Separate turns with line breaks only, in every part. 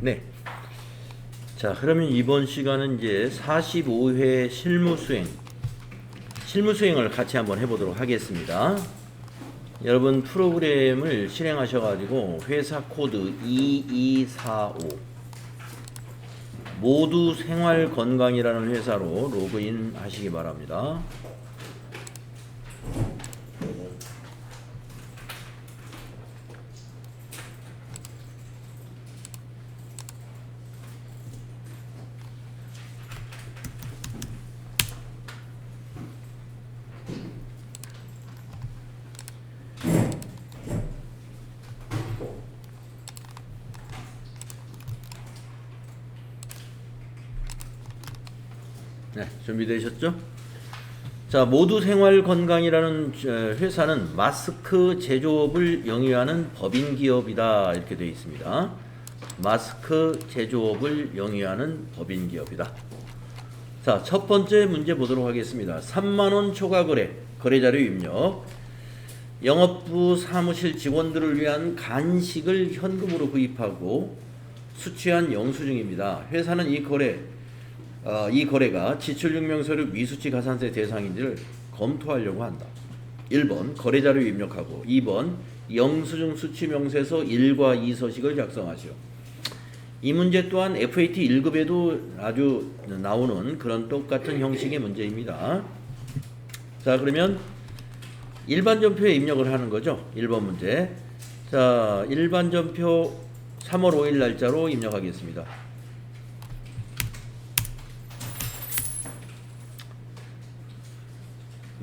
네. 자, 그러면 이번 시간은 이제 45회 실무수행을 같이 한번 해보도록 하겠습니다. 여러분 프로그램을 실행하셔가지고 회사 코드 2245 모두 생활건강이라는 회사로 로그인 하시기 바랍니다. 네, 준비되셨죠? 자, 모두 생활 건강이라는 회사는 마스크 제조업을 영위하는 법인 기업이다. 이렇게 되어 있습니다. 마스크 제조업을 영위하는 법인 기업이다. 자, 첫 번째 문제 보도록 하겠습니다. 3만원 초과 거래자료 입력. 영업부 사무실 직원들을 위한 간식을 현금으로 구입하고 수취한 영수증입니다. 회사는 이 거래가 지출증명서류 미수치 가산세 대상인지를 검토하려고 한다. 1번 거래자료 입력하고 2번 영수증 수취 명세서 1과 2 서식을 작성하시오. 이 문제 또한 FAT 1급에도 아주 나오는 그런 똑같은 형식의 문제입니다. 자, 그러면 일반 전표에 입력을 하는 거죠. 1번 문제. 자, 일반 전표 3월 5일 날짜로 입력하겠습니다.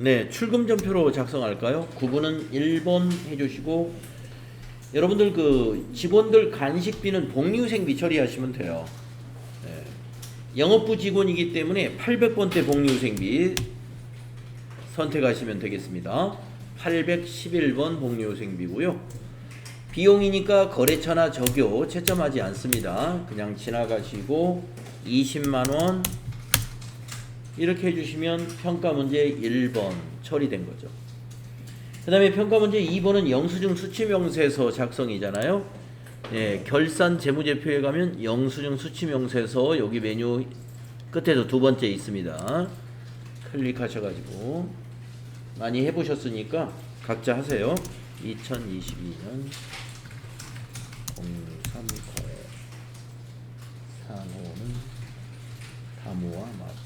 네, 출금 전표로 작성할까요? 구분은 1번 해주시고, 여러분들 그 직원들 간식비는 복리후생비 처리하시면 돼요. 네. 영업부 직원이기 때문에 800번대 복리후생비 선택하시면 되겠습니다. 811번 복리후생비고요. 비용이니까 거래처나 적요 채점하지 않습니다. 그냥 지나가시고 20만원 이렇게 해주시면 평가 문제 1번 처리된 거죠. 그 다음에 평가 문제 2번은 영수증 수취명세서 작성이잖아요. 예, 결산 재무제표에 가면 영수증 수취명세서 여기 메뉴 끝에도 두 번째 있습니다. 클릭하셔가지고 많이 해보셨으니까 각자 하세요. 2022년 030 상호는 다모와 마트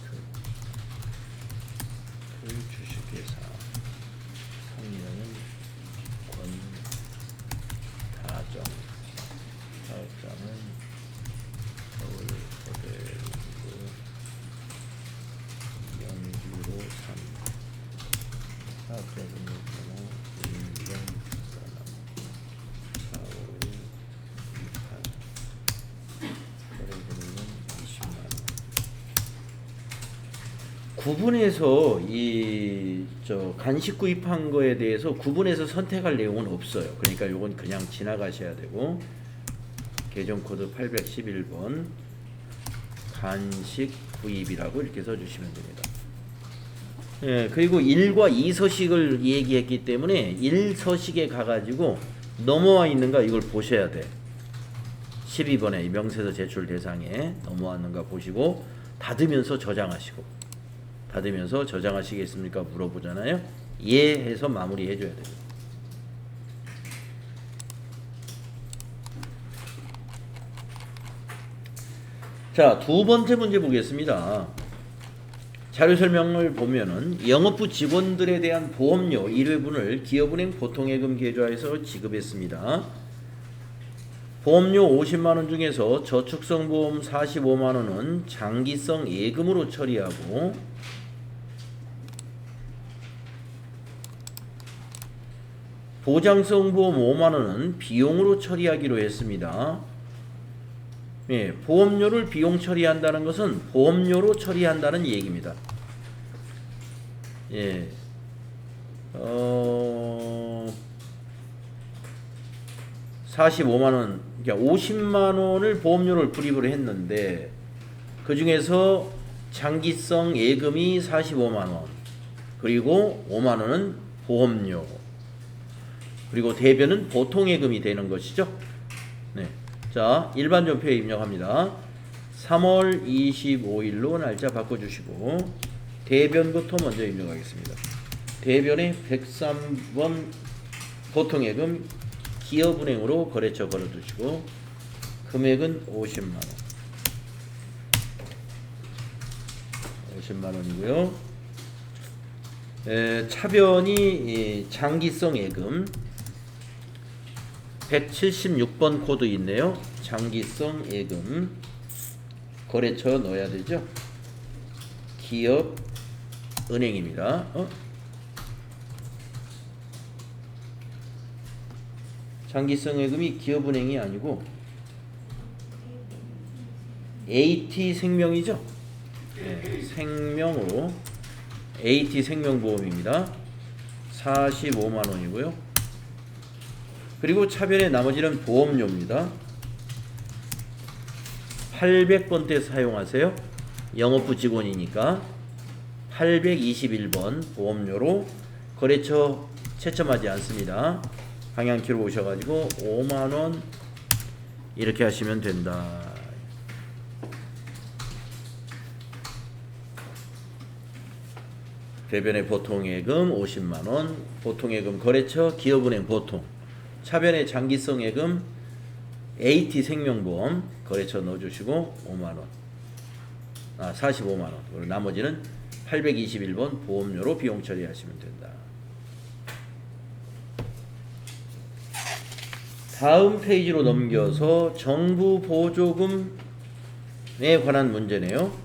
주식회사 성명은 권다정 사업장은 서울 호텔부 연주로 3 사업자 등록번호 1번 4월 28 거래금액은 20만원. 구분해서 간식 구입한 거에 대해서 구분해서 선택할 내용은 없어요. 그러니까 요건 그냥 지나가셔야 되고, 계정 코드 811번 간식 구입이라고 이렇게 써주시면 됩니다. 예, 그리고 1과 2 서식을 얘기했기 때문에 1 서식에 가가지고 넘어와 있는가 이걸 보셔야 돼. 12번에 명세서 제출 대상에 넘어왔는가 보시고 닫으면서 저장하시고, 닫으면서 저장하시겠습니까? 물어보잖아요. 예 해서 마무리 해줘야 돼요. 자, 두 번째 문제 보겠습니다. 자료 설명을 보면은 영업부 직원들에 대한 보험료 1회분을 기업은행 보통예금 계좌에서 지급했습니다. 보험료 50만원 중에서 저축성 보험 45만원은 장기성 예금으로 처리하고, 보장성 보험 5만원은 비용으로 처리하기로 했습니다. 예, 보험료를 비용 처리한다는 것은 보험료로 처리한다는 얘기입니다. 예, 45만원, 그러니까 50만원을 보험료를 불입을 했는데, 그 중에서 장기성 예금이 45만원, 그리고 5만원은 보험료, 그리고 대변은 보통예금이 되는 것이죠. 네. 자, 일반 전표에 입력합니다. 3월 25일로 날짜 바꿔주시고 대변부터 먼저 입력하겠습니다. 대변에 103번 보통예금 기업은행으로 거래처 걸어두시고 금액은 50만원 50만원이고요 차변이 장기성 예금 176번 코드 있네요. 장기성 예금 거래처 넣어야 되죠. 기업 은행입니다. 장기성 예금이 기업은행이 아니고 AT생명이죠. 네, 생명으로 AT생명보험입니다. 45만원이고요. 그리고 차변의 나머지는 보험료입니다. 800번대 사용하세요. 영업부 직원이니까 821번 보험료로 거래처 채점하지 않습니다. 방향키로 오셔가지고 5만원 이렇게 하시면 된다. 대변의 보통예금 50만원 보통예금 거래처 기업은행 보통 차변의 장기성 예금 AT생명보험 거래처 넣어주시고 5만원 45만원 그리고 나머지는 821번 보험료로 비용 처리하시면 된다. 다음 페이지로 넘겨서 정부 보조금에 관한 문제네요.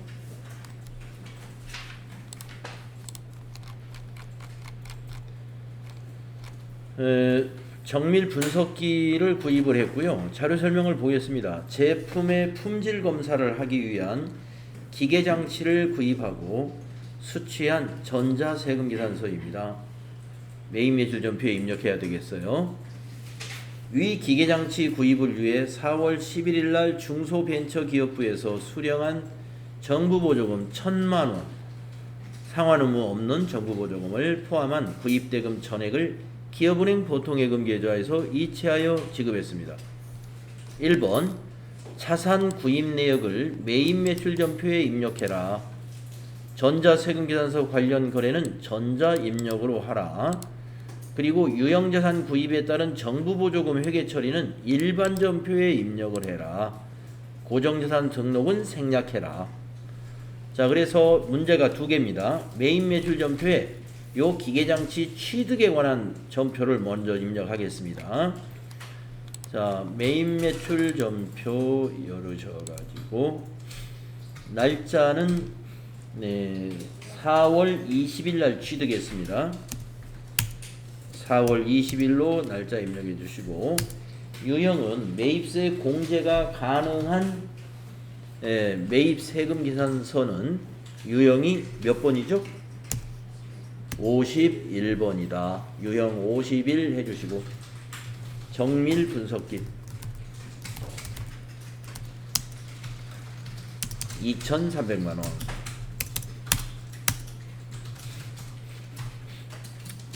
정밀 분석기를 구입을 했고요. 자료 설명을 보겠습니다. 제품의 품질 검사를 하기 위한 기계 장치를 구입하고 수취한 전자세금계산서입니다. 메인 매출 전표에 입력해야 되겠어요. 위 기계 장치 구입을 위해 4월 11일 날 중소벤처기업부에서 수령한 정부 보조금 1,000만원 상환 의무 없는 정부 보조금을 포함한 구입대금 전액을 기업은행 보통예금 계좌에서 이체하여 지급했습니다. 1번 자산 구입 내역을 메인 매출 전표에 입력해라. 전자세금계산서 관련 거래는 전자입력으로 하라. 그리고 유형자산 구입에 따른 정부보조금 회계 처리는 일반 전표에 입력을 해라. 고정자산 등록은 생략해라. 자, 그래서 문제가 두 개입니다. 메인 매출 전표에 요 기계장치 취득에 관한 전표를 먼저 입력하겠습니다. 자, 메인 매출 전표 열으셔가지고 날짜는 4월 20일 날 취득했습니다. 4월 20일로 날짜 입력해 주시고 유형은 매입세 공제가 가능한 매입세금 계산서는 유형이 몇 번이죠? 51번이다. 유형 51 해주시고 정밀 분석기 2,300만원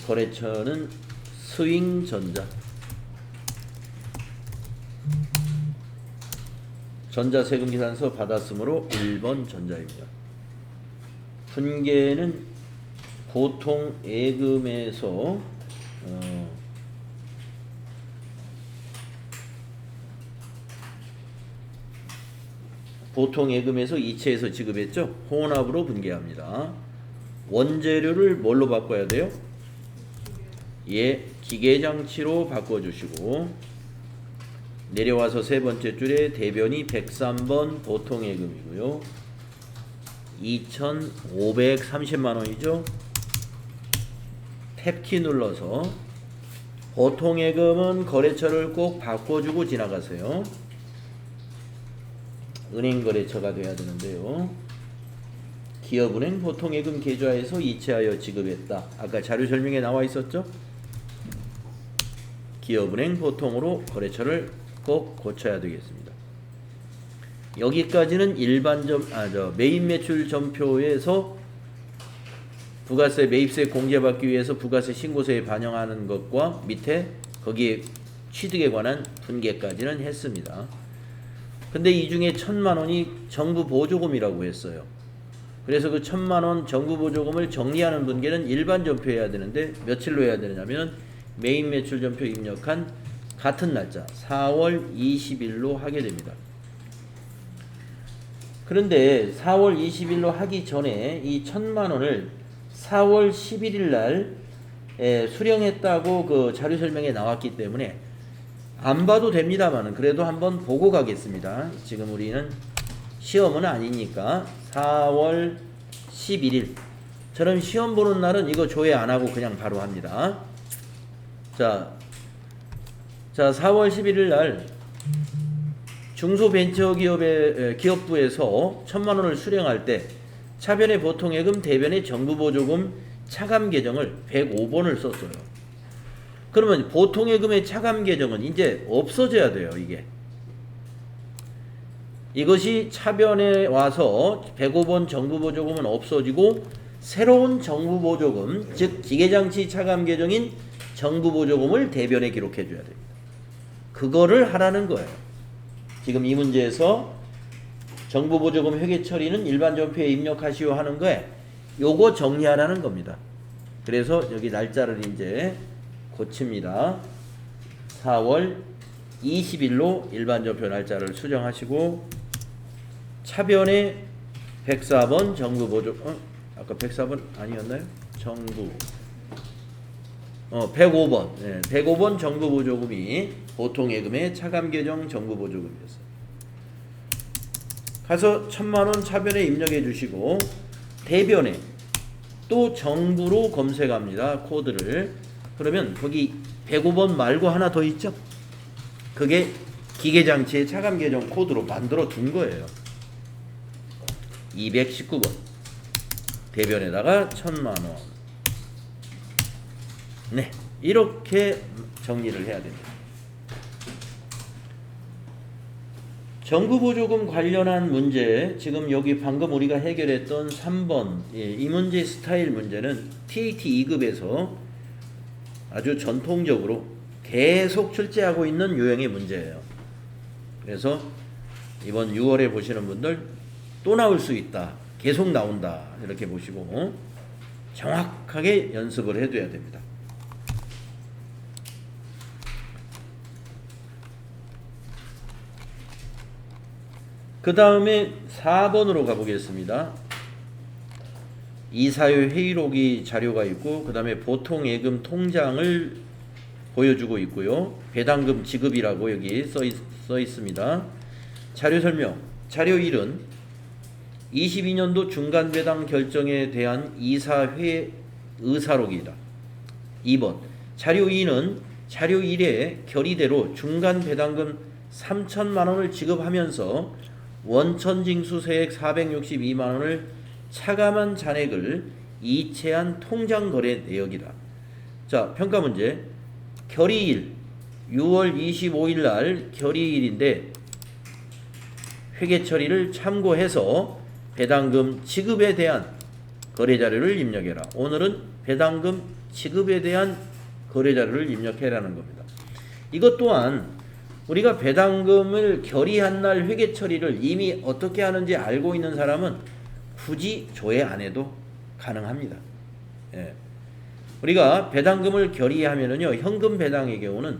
거래처는 스윙전자 전자세금계산서 받았으므로 1번 전자입니다. 분계는 보통예금에서 보통예금에서 이체해서 지급했죠. 혼합으로 분계합니다. 원재료를 뭘로 바꿔야 돼요? 예, 기계장치로 바꿔주시고 내려와서 세 번째 줄에 대변이 103번 보통예금이고요. 2,530만원이죠. 탭키 눌러서 보통예금은 거래처를 꼭 바꿔주고 지나가세요. 은행 거래처가 돼야 되는데요. 기업은행 보통예금 계좌에서 이체하여 지급했다. 아까 자료 설명에 나와 있었죠? 기업은행 보통으로 거래처를 꼭 고쳐야 되겠습니다. 여기까지는 메인 매출 전표에서 부가세 매입세 공제받기 위해서 부가세 신고서에 반영하는 것과 밑에 거기에 취득에 관한 분계까지는 했습니다. 근데 이 중에 1,000만 원이 정부 보조금이라고 했어요. 그래서 그 1,000만 원 정부 보조금을 정리하는 분께는 일반 전표해야 되는데 며칠로 해야 되느냐면 메인 매출 전표 입력한 같은 날짜 4월 20일로 하게 됩니다. 그런데 4월 20일로 하기 전에 이 1,000만 원을 4월 11일 날 수령했다고 그 자료 설명에 나왔기 때문에 안 봐도 됩니다만은 그래도 한번 보고 가겠습니다. 지금 우리는 시험은 아니니까 4월 11일 저는 시험 보는 날은 이거 조회 안 하고 그냥 바로 합니다. 자 4월 11일 날 중소벤처기업의 기업부에서 1,000만 원을 수령할 때 차변의 보통예금, 대변의 정부보조금 차감 계정을 105번을 썼어요. 그러면 보통예금의 차감 계정은 이제 없어져야 돼요. 이것이 차변에 와서 105번 정부보조금은 없어지고 새로운 정부보조금, 즉 기계장치 차감 계정인 정부보조금을 대변에 기록해 줘야 됩니다. 그거를 하라는 거예요. 지금 이 문제에서 정부보조금 회계 처리는 일반 전표에 입력하시오 하는 거에 요거 정리하라는 겁니다. 그래서 여기 날짜를 이제 고칩니다. 4월 20일로 일반 전표 날짜를 수정하시고 차변에 104번 정부보조금 아까 104번 아니었나요? 105번 105번 정부보조금이 보통예금의 차감계정 정부보조금이었어요. 가서 1,000만 원 차변에 입력해 주시고 대변에 또 정부로 검색합니다. 코드를. 그러면 거기 105번 말고 하나 더 있죠? 그게 기계장치의 차감계정 코드로 만들어 둔 거예요. 219번 대변에다가 1,000만 원. 네, 이렇게 정리를 해야 됩니다. 정부보조금 관련한 문제, 지금 여기 방금 우리가 해결했던 3번 이 문제 스타일 문제는 TAT 2급에서 아주 전통적으로 계속 출제하고 있는 유형의 문제예요. 그래서 이번 6월에 보시는 분들 또 나올 수 있다, 계속 나온다 이렇게 보시고 정확하게 연습을 해둬야 됩니다. 그 다음에 4번으로 가보겠습니다. 이사회 회의록이 자료가 있고 그 다음에 보통예금 통장을 보여주고 있고요. 배당금 지급이라고 여기 써 있습니다. 자료 설명. 자료 1은 22년도 중간배당 결정에 대한 이사회 의사록이다. 2번. 자료 2는 자료 1에 결의대로 중간배당금 3,000만 원을 지급하면서 원천징수세액 462만 원을 차감한 잔액을 이체한 통장거래 내역이다. 자, 평가문제. 결의일 6월 25일 날 결의일인데 회계처리를 참고해서 배당금 지급에 대한 거래자료를 입력해라. 오늘은 배당금 지급에 대한 거래자료를 입력해라는 겁니다. 이것 또한 우리가 배당금을 결의한 날 회계처리를 이미 어떻게 하는지 알고 있는 사람은 굳이 조회 안 해도 가능합니다. 예. 우리가 배당금을 결의하면은요, 현금 배당의 경우는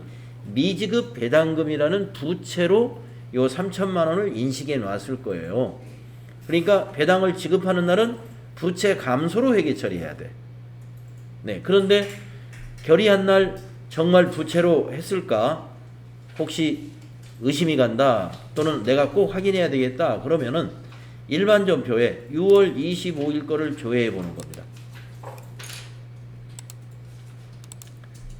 미지급 배당금이라는 부채로 요 3,000만 원을 인식해 놨을 거예요. 그러니까 배당을 지급하는 날은 부채 감소로 회계 처리해야 돼. 네. 그런데 결의한 날 정말 부채로 했을까? 혹시 의심이 간다 또는 내가 꼭 확인해야 되겠다 그러면은 일반 전표에 6월 25일 거를 조회해 보는 겁니다.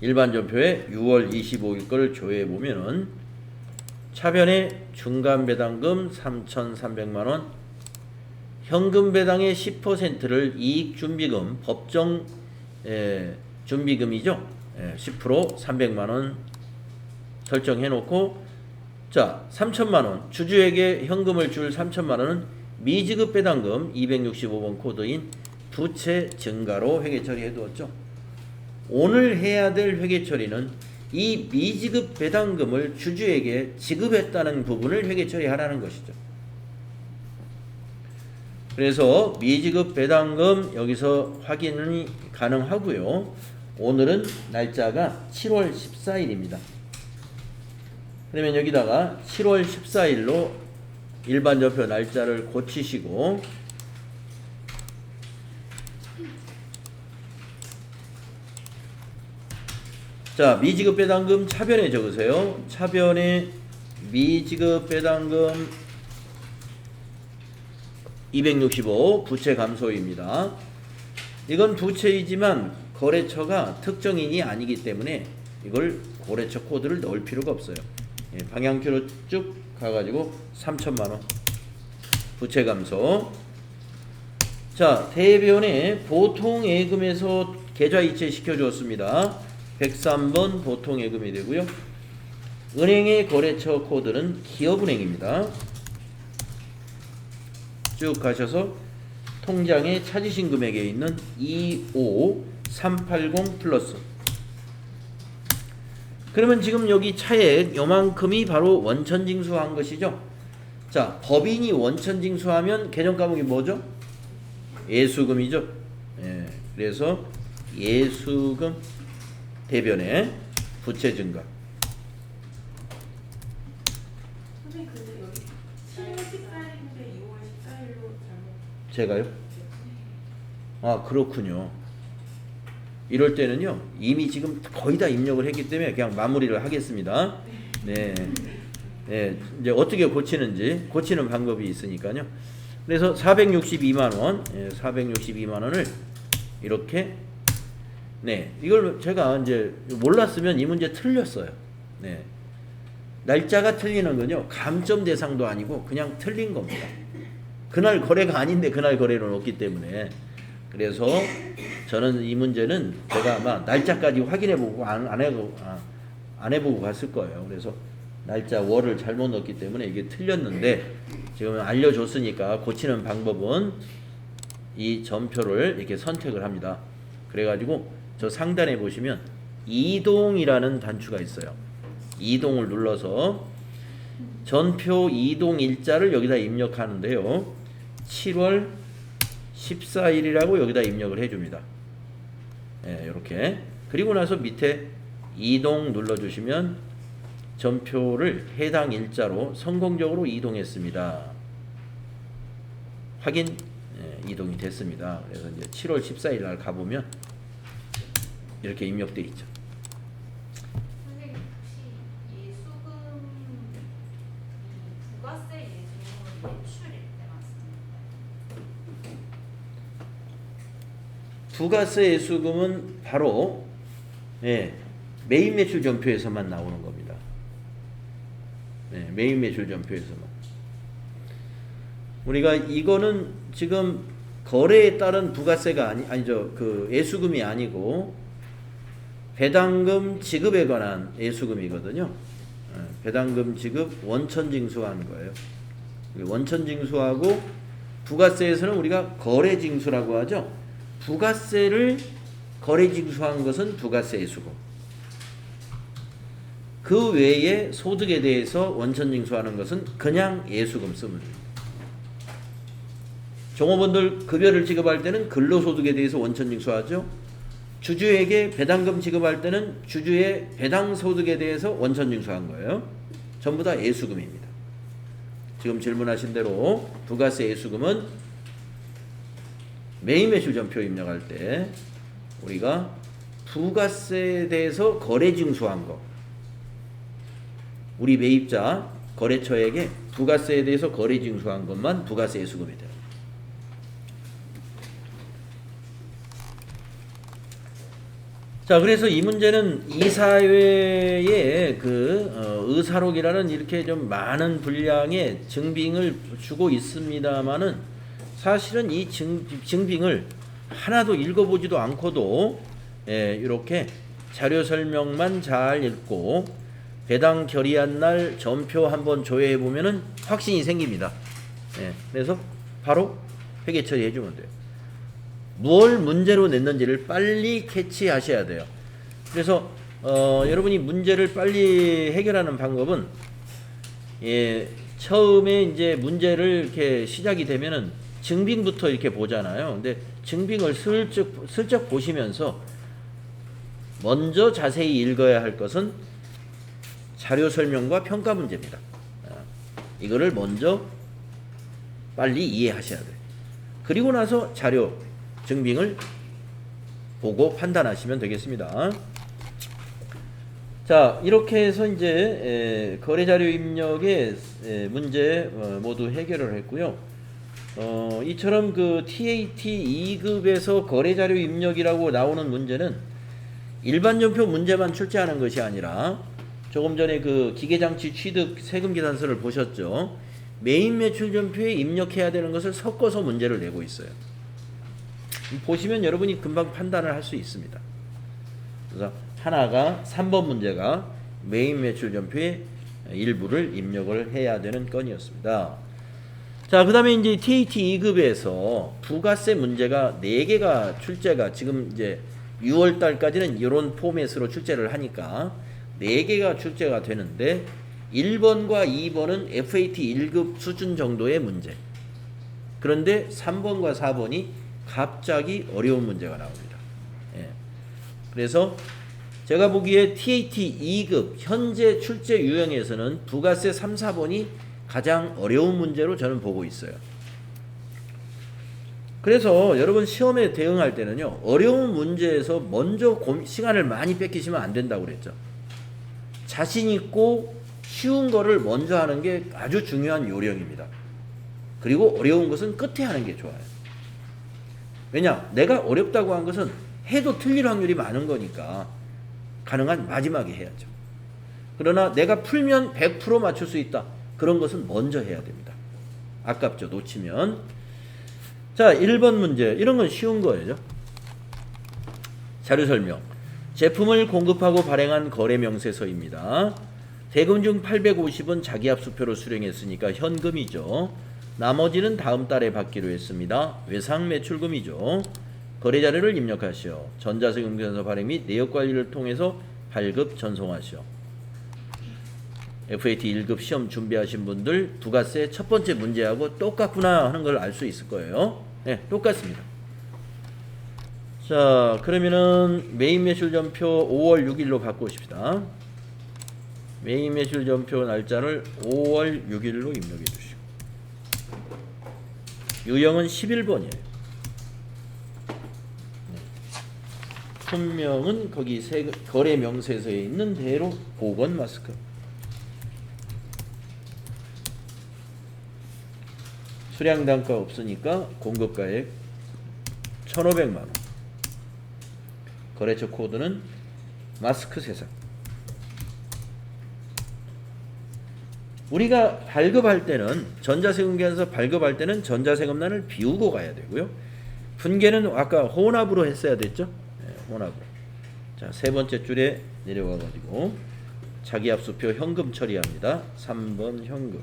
일반 전표에 6월 25일 거를 조회해 보면은 차변에 중간 배당금 3,300만 원, 현금 배당의 10%를 이익 준비금 법정 준비금이죠. 10% 300만 원 설정해 놓고 자 3,000만 원 주주에게 현금을 줄 3,000만 원은 미지급 배당금 265번 코드인 부채 증가로 회계 처리해 두었죠. 오늘 해야 될 회계 처리는 이 미지급 배당금을 주주에게 지급했다는 부분을 회계 처리하라는 것이죠. 그래서 미지급 배당금 여기서 확인이 가능하고요. 오늘은 날짜가 7월 14일입니다. 그러면 여기다가 7월 14일로 일반 전표 날짜를 고치시고 자, 미지급 배당금 차변에 적으세요. 차변에 미지급 배당금 265 부채 감소입니다. 이건 부채이지만 거래처가 특정인이 아니기 때문에 이걸 거래처 코드를 넣을 필요가 없어요. 예, 방향키로 쭉 가가지고 3천만원 부채 감소. 자, 대변에 보통 예금에서 계좌 이체 시켜줬습니다. 103번 보통 예금이 되고요. 은행의 거래처 코드는 기업은행입니다. 쭉 가셔서 통장에 찾으신 금액에 있는 25380 플러스. 그러면 지금 여기 차액 요만큼이 바로 원천징수한 것이죠. 자, 법인이 원천징수하면 계정 과목이 뭐죠? 예수금이죠. 예, 그래서 예수금 대변에 부채 증가.
선생님 근데 여기 7월 14일인데 2월 14일로 잘못.
제가요? 아, 그렇군요. 이럴 때는요, 이미 지금 거의 다 입력을 했기 때문에 그냥 마무리를 하겠습니다. 네. 네, 이제 어떻게 고치는지 고치는 방법이 있으니까요. 그래서 462만원, 462만원을 이렇게, 네, 이걸 제가 이제 몰랐으면 이 문제 틀렸어요. 네. 날짜가 틀리는 건요, 감점 대상도 아니고 그냥 틀린 겁니다. 그날 거래가 아닌데 그날 거래로 넣었기 때문에. 그래서 저는 이 문제는 제가 아마 날짜까지 확인해보고 안 해보고 갔을 거예요. 그래서 날짜 월을 잘못 넣었기 때문에 이게 틀렸는데 지금 알려줬으니까 고치는 방법은 이 전표를 이렇게 선택을 합니다. 그래가지고 저 상단에 보시면 이동이라는 단추가 있어요. 이동을 눌러서 전표 이동 일자를 여기다 입력하는데요. 7월 14일이라고 여기다 입력을 해줍니다. 예, 이렇게. 그리고 나서 밑에 이동 눌러주시면 전표를 해당 일자로 성공적으로 이동했습니다. 확인. 예, 이동이 됐습니다. 그래서 이제 7월 14일 날 가보면 이렇게 입력돼 있죠.
선생님 혹시 예수금 부가세 예수금은 매출일 때 맞습니까?
부가세 예수금은 바로 메인 매출 전표에서만 나오는 겁니다. 네, 메인 매출 전표에서만. 우리가 이거는 지금 거래에 따른 부가세가 아니죠. 그 예수금이 아니고 배당금 지급에 관한 예수금이거든요. 배당금 지급 원천징수한 거예요. 원천징수하고 부가세에서는 우리가 거래징수라고 하죠. 부가세를 거래징수한 것은 부가세 예수금. 그 외에 소득에 대해서 원천징수하는 것은 그냥 예수금 쓰면 됩니다. 종업원들 급여를 지급할 때는 근로소득에 대해서 원천징수하죠. 주주에게 배당금 지급할 때는 주주의 배당소득에 대해서 원천징수한 거예요. 전부 다 예수금입니다. 지금 질문하신 대로 부가세 예수금은 메인 매출 전표 입력할 때 우리가 부가세에 대해서 거래징수한 거, 우리 매입자 거래처에게 부가세에 대해서 거래징수한 것만 부가세 예수금이 되는 거예요. 자, 그래서 이 문제는 이사회의 의사록이라는 이렇게 좀 많은 분량의 증빙을 주고 있습니다만은 사실은 이 증빙을 하나도 읽어보지도 않고도 이렇게 자료 설명만 잘 읽고 배당 결의한 날 전표 한번 조회해 보면은 확신이 생깁니다. 그래서 바로 회계 처리해 주면 돼요. 뭘 문제로 냈는지를 빨리 캐치하셔야 돼요. 그래서 여러분이 문제를 빨리 해결하는 방법은 처음에 이제 문제를 이렇게 시작이 되면은 증빙부터 이렇게 보잖아요. 근데 증빙을 슬쩍 보시면서 먼저 자세히 읽어야 할 것은 자료 설명과 평가 문제입니다. 이거를 먼저 빨리 이해하셔야 돼요. 그리고 나서 자료 증빙을 보고 판단하시면 되겠습니다. 자, 이렇게 해서 이제 거래자료 입력의 문제 모두 해결을 했고요. 이처럼 그 TAT 2급에서 거래자료 입력이라고 나오는 문제는 일반 전표 문제만 출제하는 것이 아니라 조금 전에 그 기계장치 취득 세금계산서를 보셨죠? 메인 매출 전표에 입력해야 되는 것을 섞어서 문제를 내고 있어요. 보시면 여러분이 금방 판단을 할 수 있습니다. 그래서 하나가 3번 문제가 메인 매출 전표에 일부를 입력을 해야 되는 건이었습니다. 자, 그 다음에 이제 TAT 2급에서 부가세 문제가 4개가 출제가 지금 이제 6월 달까지는 이런 포맷으로 출제를 하니까 4개가 출제가 되는데 1번과 2번은 FAT 1급 수준 정도의 문제. 그런데 3번과 4번이 갑자기 어려운 문제가 나옵니다. 예. 그래서 제가 보기에 TAT 2급 현재 출제 유형에서는 부가세 3, 4번이 가장 어려운 문제로 저는 보고 있어요. 그래서 여러분 시험에 대응할 때는요, 어려운 문제에서 먼저 시간을 많이 뺏기시면 안 된다고 그랬죠. 자신 있고 쉬운 거를 먼저 하는 게 아주 중요한 요령입니다. 그리고 어려운 것은 끝에 하는 게 좋아요. 왜냐? 내가 어렵다고 한 것은 해도 틀릴 확률이 많은 거니까 가능한 마지막에 해야죠. 그러나 내가 풀면 100% 맞출 수 있다. 그런 것은 먼저 해야 됩니다. 아깝죠. 놓치면. 자, 1번 문제. 이런 건 쉬운 거예요. 자료 설명. 제품을 공급하고 발행한 거래 명세서입니다. 대금 중 850은 자기압수표로 수령했으니까 현금이죠. 나머지는 다음 달에 받기로 했습니다. 외상 매출금이죠. 거래 자료를 입력하시오. 전자세금계산서 발행 및 내역 관리를 통해서 발급 전송하시오. FAT 1급 시험 준비하신 분들 부가세 첫 번째 문제하고 똑같구나 하는 걸 알 수 있을 거예요. 네, 똑같습니다. 자, 그러면은 메인 매출 전표 5월 6일로 바꾸십시다. 메인 매출 전표 날짜를 5월 6일로 입력해 주시고 유형은 11번이에요. 품명은 거기 거래 명세서에 있는 대로 보건 마스크. 수량 단가 없으니까 공급가액 1,500만원. 거래처 코드는 마스크 세상. 우리가 발급할 때는 전자세금계산서 발급할 때는 전자세금란을 비우고 가야 되고요. 분계는 아까 혼합으로 했어야 됐죠. 네, 혼합으로. 자, 세 번째 줄에 내려와 가지고 자기압수표 현금 처리합니다. 3번 현금.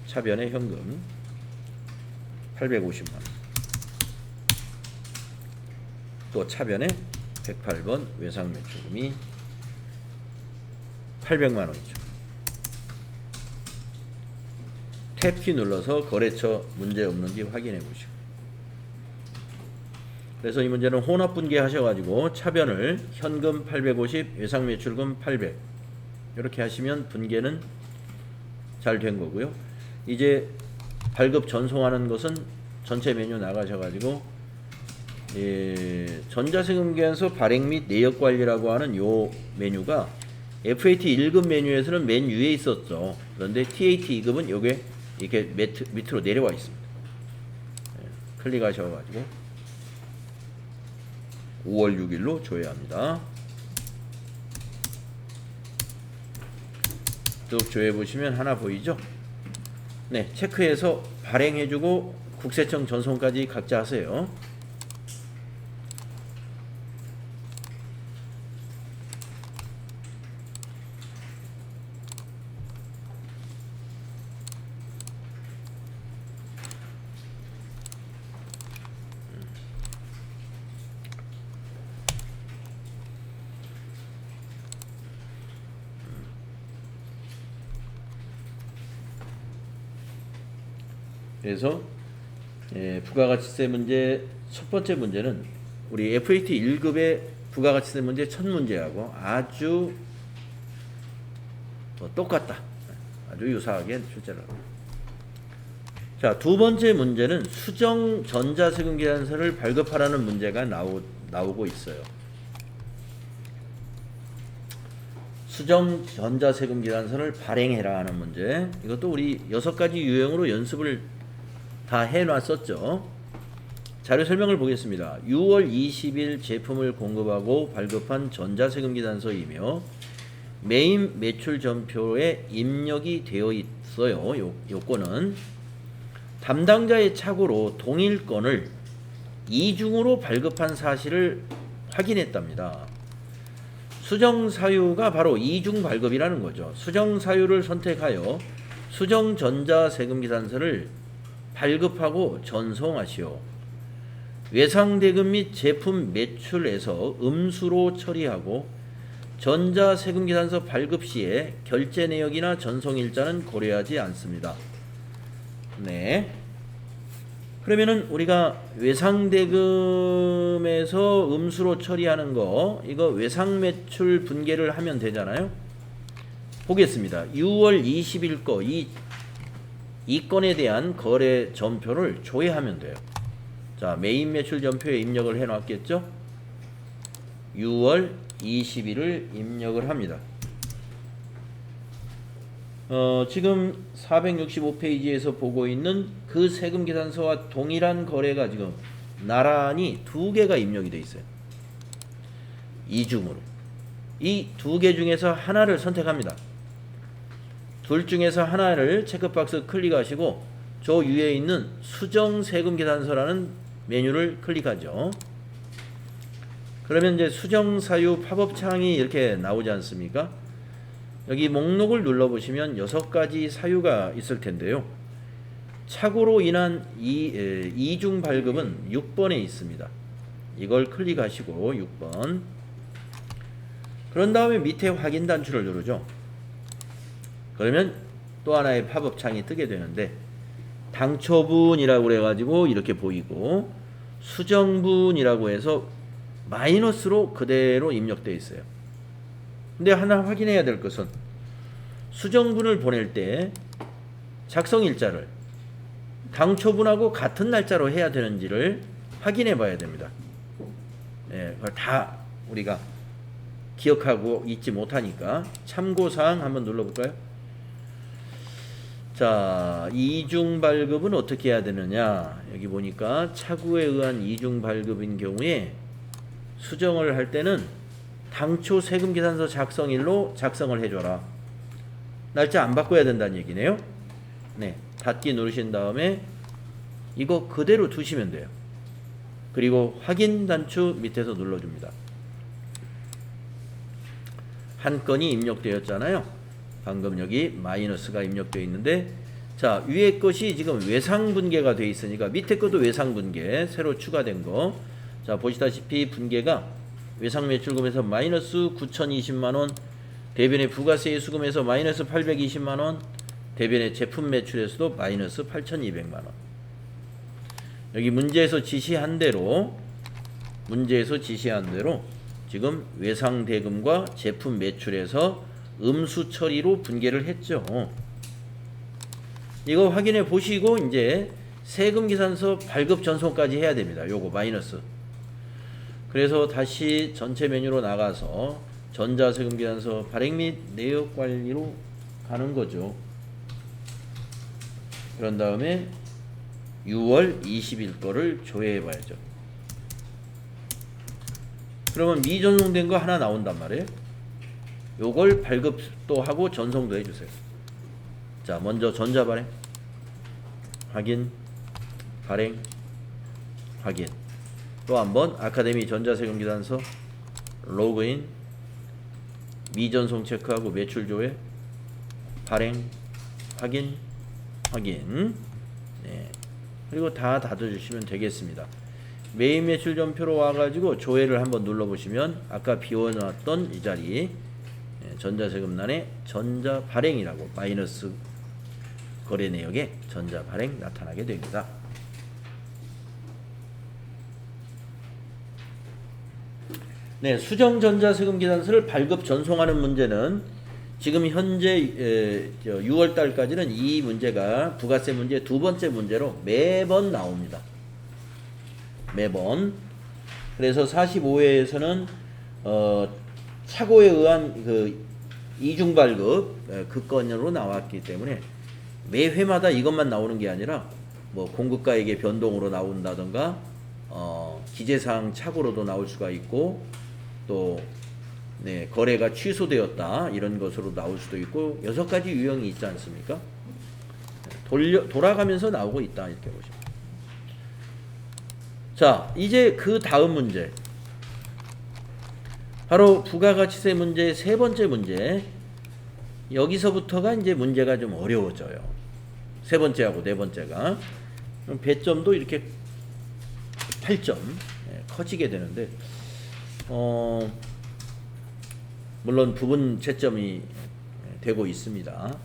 차변의 현금 850만원. 또 차변에 108번 외상매출금이 800만원이죠. 탭키 눌러서 거래처 문제 없는지 확인해 보시고. 그래서 이 문제는 혼합 분계 하셔가지고 차변을 현금 850, 외상매출금 800 이렇게 하시면 분계는 잘 된 거고요. 이제 발급 전송하는 것은 전체 메뉴 나가셔가지고 전자세금계산서 발행 및 내역관리라고 하는 요 메뉴가 FAT 1급 메뉴에서는 맨 위에 있었죠. 그런데 TAT 2급은 요게 이렇게 밑으로 내려와 있습니다. 클릭하셔가지고 5월 6일로 조회합니다. 쭉 조회해 보시면 하나 보이죠? 네, 체크해서 발행해주고 국세청 전송까지 각자 하세요. 그래서 부가가치세 문제 첫 번째 문제는 우리 FAT 1급의 부가가치세 문제 첫 문제하고 아주 똑같다. 아주 유사하게 출제를 합니다. 자, 두 번째 문제는 수정 전자세금 계산서를 발급하라는 문제가 나오고 있어요. 수정 전자세금 계산서를 발행해라 하는 문제. 이것도 우리 6가지 유형으로 연습을 다 해놨었죠. 자료 설명을 보겠습니다. 6월 20일 제품을 공급하고 발급한 전자세금 계산서이며 메인 매출 전표에 입력이 되어 있어요. 요건은 담당자의 착오로 동일 건을 이중으로 발급한 사실을 확인했답니다. 수정 사유가 바로 이중 발급이라는 거죠. 수정 사유를 선택하여 수정 전자세금 계산서를 발급하고 전송하시오. 외상대금 및 제품 매출에서 음수로 처리하고 전자세금 계산서 발급 시에 결제 내역이나 전송 일자는 고려하지 않습니다. 네. 그러면은 우리가 외상대금에서 음수로 처리하는 거, 이거 외상매출 분계를 하면 되잖아요. 보겠습니다. 6월 20일 거 이 건에 대한 거래 전표를 조회하면 돼요. 자, 메인 매출 전표에 입력을 해 놨겠죠? 6월 20일을 입력을 합니다. 지금 465페이지에서 보고 있는 그 세금 계산서와 동일한 거래가 지금 나란히 두 개가 입력이 되어 있어요. 이중으로. 이 두 개 중에서 하나를 선택합니다. 둘 중에서 하나를 체크박스 클릭하시고 저 위에 있는 수정 세금 계산서라는 메뉴를 클릭하죠. 그러면 이제 수정 사유 팝업 창이 이렇게 나오지 않습니까? 여기 목록을 눌러보시면 6가지 사유가 있을 텐데요. 착오로 인한 이중 발급은 6번에 있습니다. 이걸 클릭하시고 6번. 그런 다음에 밑에 확인 단추를 누르죠. 그러면 또 하나의 팝업 창이 뜨게 되는데 당초분이라고 그래가지고 이렇게 보이고 수정분이라고 해서 마이너스로 그대로 입력되어 있어요. 근데 하나 확인해야 될 것은 수정분을 보낼 때 작성 일자를 당초분하고 같은 날짜로 해야 되는지를 확인해 봐야 됩니다. 그걸 다 우리가 기억하고 잊지 못하니까 참고사항 한번 눌러볼까요? 자, 이중 발급은 어떻게 해야 되느냐? 여기 보니까 착오에 의한 이중 발급인 경우에 수정을 할 때는 당초 세금 계산서 작성일로 작성을 해줘라. 날짜 안 바꿔야 된다는 얘기네요. 네, 닫기 누르신 다음에 이거 그대로 두시면 돼요. 그리고 확인 단추 밑에서 눌러줍니다. 한 건이 입력되었잖아요. 방금 여기 마이너스가 입력되어 있는데, 자, 위에 것이 지금 외상분계가 되어 있으니까 밑에 것도 외상분계 새로 추가된 거. 자, 보시다시피 분계가 외상매출금에서 마이너스 9,020만원, 대변의 부가세 수금에서 마이너스 820만원, 대변의 제품 매출에서도 마이너스 8,200만원. 여기 문제에서 지시한 대로 지금 외상대금과 제품 매출에서 음수 처리로 분계를 했죠. 이거 확인해 보시고 이제 세금 계산서 발급 전송까지 해야 됩니다. 요거 마이너스. 그래서 다시 전체 메뉴로 나가서 전자세금 계산서 발행 및 내역 관리로 가는 거죠. 그런 다음에 6월 20일 거를 조회해 봐야죠. 그러면 미전송된 거 하나 나온단 말이에요. 요걸 발급도 하고 전송도 해주세요. 자, 먼저 전자발행, 확인, 발행, 확인. 또 한번 아카데미 전자세금 계산서 로그인, 미전송 체크하고 매출 조회, 발행, 확인, 확인. 네. 그리고 다 닫아주시면 되겠습니다. 메인 매출 전표로 와가지고 조회를 한번 눌러보시면 아까 비워놨던 이 자리 전자세금란에 전자 발행이라고 마이너스 거래 내역에 전자 발행 나타나게 됩니다. 네, 수정 전자세금 계산서를 발급 전송하는 문제는 지금 현재 6월 달까지는 이 문제가 부가세 문제 두 번째 문제로 매번 나옵니다. 매번. 그래서 45회에서는 착오에 의한 그 이중 발급 그 건으로 나왔기 때문에 매 회마다 이것만 나오는 게 아니라 뭐 공급가액의 변동으로 나온다던가 기재사항 착오로도 나올 수가 있고 또 네, 거래가 취소되었다 이런 것으로 나올 수도 있고 6가지 유형이 있지 않습니까? 돌아가면서 나오고 있다 이렇게 보시면. 자, 이제 그 다음 문제 바로 부가가치세 문제의 세 번째 문제. 여기서부터가 이제 문제가 좀 어려워져요. 세 번째하고 네 번째가 배점도 이렇게 8점 커지게 되는데 물론 부분 채점이 되고 있습니다.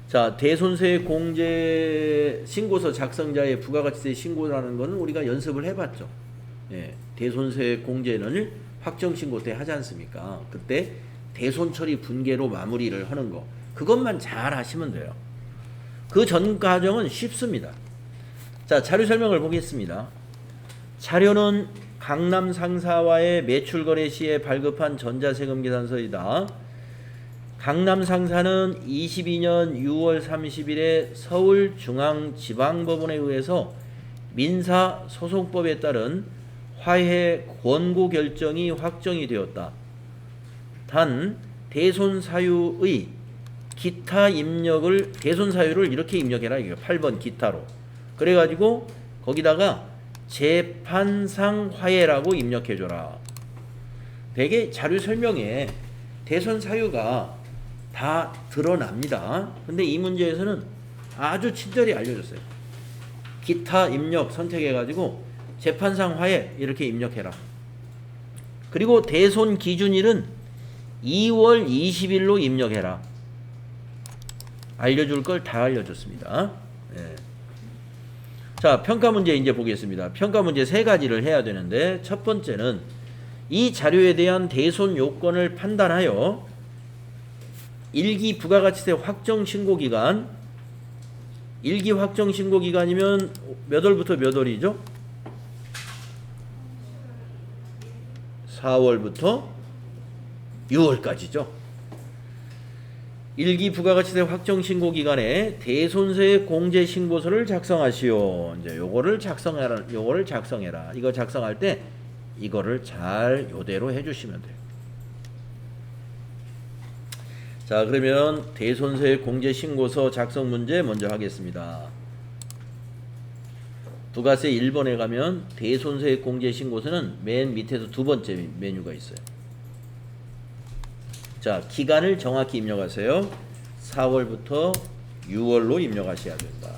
자, 대손세 공제 신고서 작성자의 부가가치세 신고라는 것은 우리가 연습을 해봤죠. 예, 대손세 공제는 확정신고 때 하지 않습니까? 그때 대손처리 분계로 마무리를 하는 거 그것만 잘 하시면 돼요. 그 전 과정은 쉽습니다. 자, 자료 설명을 보겠습니다. 자료는 강남 상사와의 매출 거래 시에 발급한 전자세금 계산서이다. 강남 상사는 22년 6월 30일에 서울중앙지방법원에 의해서 민사소송법에 따른 화해 권고 결정이 확정이 되었다. 단 대손사유의 기타 입력을 대손사유를 이렇게 입력해라. 이게 8번 기타로. 그래가지고 거기다가 재판상 화해라고 입력해줘라. 대개 자료 설명에 대손사유가 다 드러납니다. 근데 이 문제에서는 아주 친절히 알려줬어요. 기타 입력 선택해가지고 재판상 화해 이렇게 입력해라. 그리고 대손 기준일은 2월 20일로 입력해라. 알려줄 걸 다 알려줬습니다. 네. 자, 평가 문제 이제 보겠습니다. 평가 문제 세 가지를 해야 되는데 첫 번째는 이 자료에 대한 대손 요건을 판단하여 1기 부가가치세 확정 신고 기간 1기 확정 신고 기간이면 몇 월부터 몇 월이죠? 4월부터 6월까지죠. 1기 부가가치세 확정 신고 기간에 대손세 공제 신고서를 작성하시오. 이제 요거를 작성해라. 이거 작성할 때 이거를 잘 요대로 해 주시면 돼요. 자, 그러면 대손세 공제 신고서 작성 문제 먼저 하겠습니다. 부가세 1번에 가면 대손세 공제 신고서는 맨 밑에서 두 번째 메뉴가 있어요. 자, 기간을 정확히 입력하세요. 4월부터 6월로 입력하셔야 된다.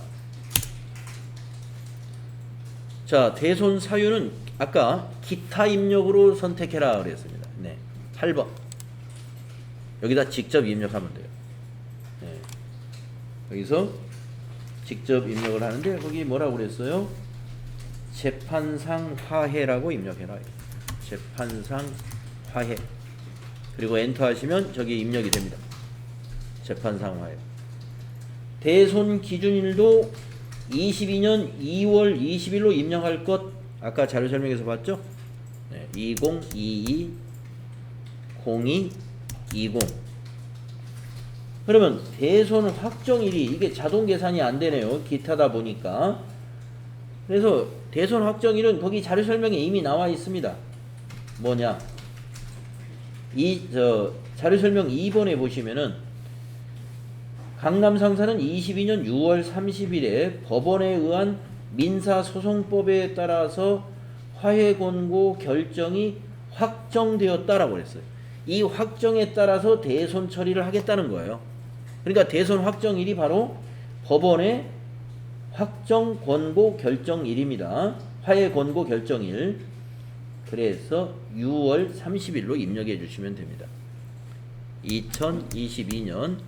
자, 대손 사유는 아까 기타 입력으로 선택해라 그랬습니다. 네, 8번. 여기다 직접 입력하면 돼요. 네. 여기서 직접 입력을 하는데 거기 뭐라고 그랬어요? 재판상 화해라고 입력해라. 재판상 화해. 그리고 엔터 하시면 저기 입력이 됩니다. 재판상 화해. 대손 기준일도 22년 2월 20일로 입력할 것 아까 자료 설명에서 봤죠? 네, 2022 02 20. 그러면 대손 확정일이 이게 자동 계산이 안 되네요. 기타다 보니까. 그래서 대손 확정일은 거기 자료 설명에 이미 나와 있습니다. 뭐냐? 자료 설명 2번에 보시면은 강남 상사는 22년 6월 30일에 법원에 의한 민사소송법에 따라서 화해 권고 결정이 확정되었다라고 그랬어요. 이 확정에 따라서 대손 처리를 하겠다는 거예요. 그러니까 대손 확정일이 바로 법원의 확정 권고 결정일입니다. 화해 권고 결정일. 그래서 6월 30일로 입력해 주시면 됩니다. 2022년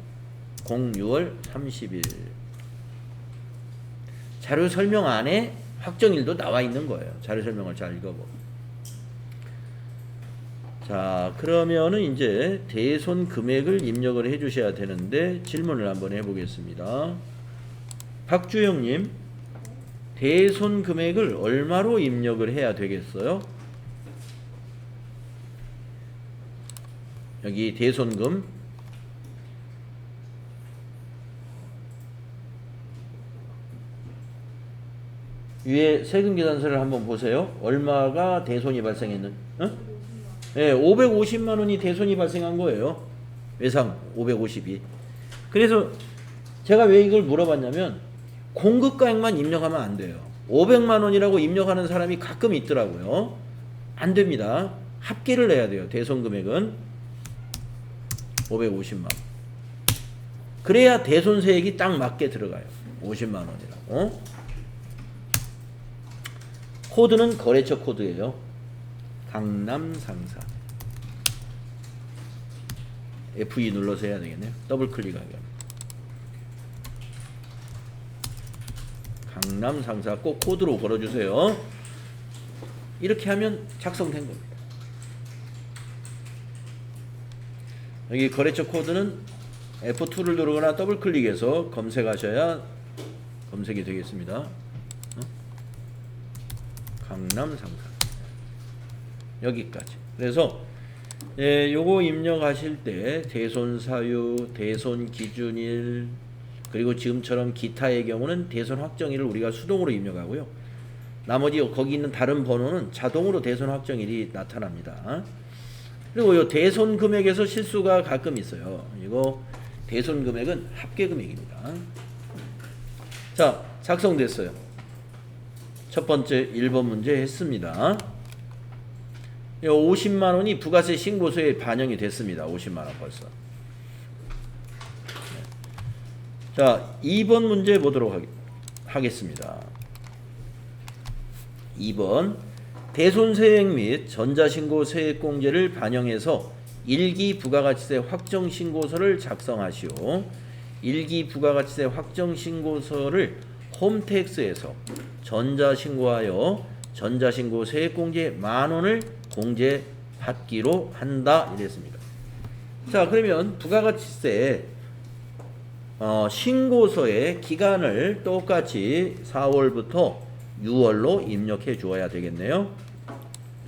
06월 30일. 자료 설명 안에 확정일도 나와 있는 거예요. 자료 설명을 잘 읽어보고. 자, 그러면은 이제 대손 금액을 입력을 해 주셔야 되는데 질문을 한번 해보겠습니다. 박주영님, 대손 금액을 얼마로 입력을 해야 되겠어요? 여기 대손금 위에 세금계산서를 한번 보세요. 얼마가 대손이 발생했는? 어? 네, 550만 원이 대손이 발생한 거예요. 외상 550이. 그래서 제가 왜 이걸 물어봤냐면 공급가액만 입력하면 안 돼요. 500만 원이라고 입력하는 사람이 가끔 있더라고요. 안 됩니다. 합계를 내야 돼요. 대손 금액은 550만 원. 그래야 대손세액이 딱 맞게 들어가요. 50만 원이라고. 코드는 거래처 코드예요. 강남 상사. F2 눌러서 해야 되겠네요. 더블 클릭하게. 강남 상사 꼭 코드로 걸어주세요. 이렇게 하면 작성된 겁니다. 여기 거래처 코드는 F2를 누르거나 더블 클릭해서 검색하셔야 검색이 되겠습니다. 강남 상사. 여기까지. 그래서 요거 입력하실 때 대손 사유, 대손 기준일, 그리고 지금처럼 기타의 경우는 대손 확정일을 우리가 수동으로 입력하고요. 나머지 거기 있는 다른 번호는 자동으로 대손 확정일이 나타납니다. 그리고 요 대손 금액에서 실수가 가끔 있어요. 이거 대손 금액은 합계 금액입니다. 자, 작성됐어요. 첫 번째 1번 문제 했습니다. 50만 원이 부가세 신고서에 반영이 됐습니다. 50만 원 벌써. 자, 2번 문제 보도록 하겠습니다. 2번 대손세액 및 전자신고 세액공제를 반영해서 일기 부가가치세 확정신고서를 작성하시오. 일기 부가가치세 확정신고서를 홈택스에서 전자신고하여 전자신고 세액공제 10,000원을 공제받기로 한다 이랬습니다. 자, 그러면 부가가치세 신고서의 기간을 똑같이 4월부터 6월로 입력해 주어야 되겠네요.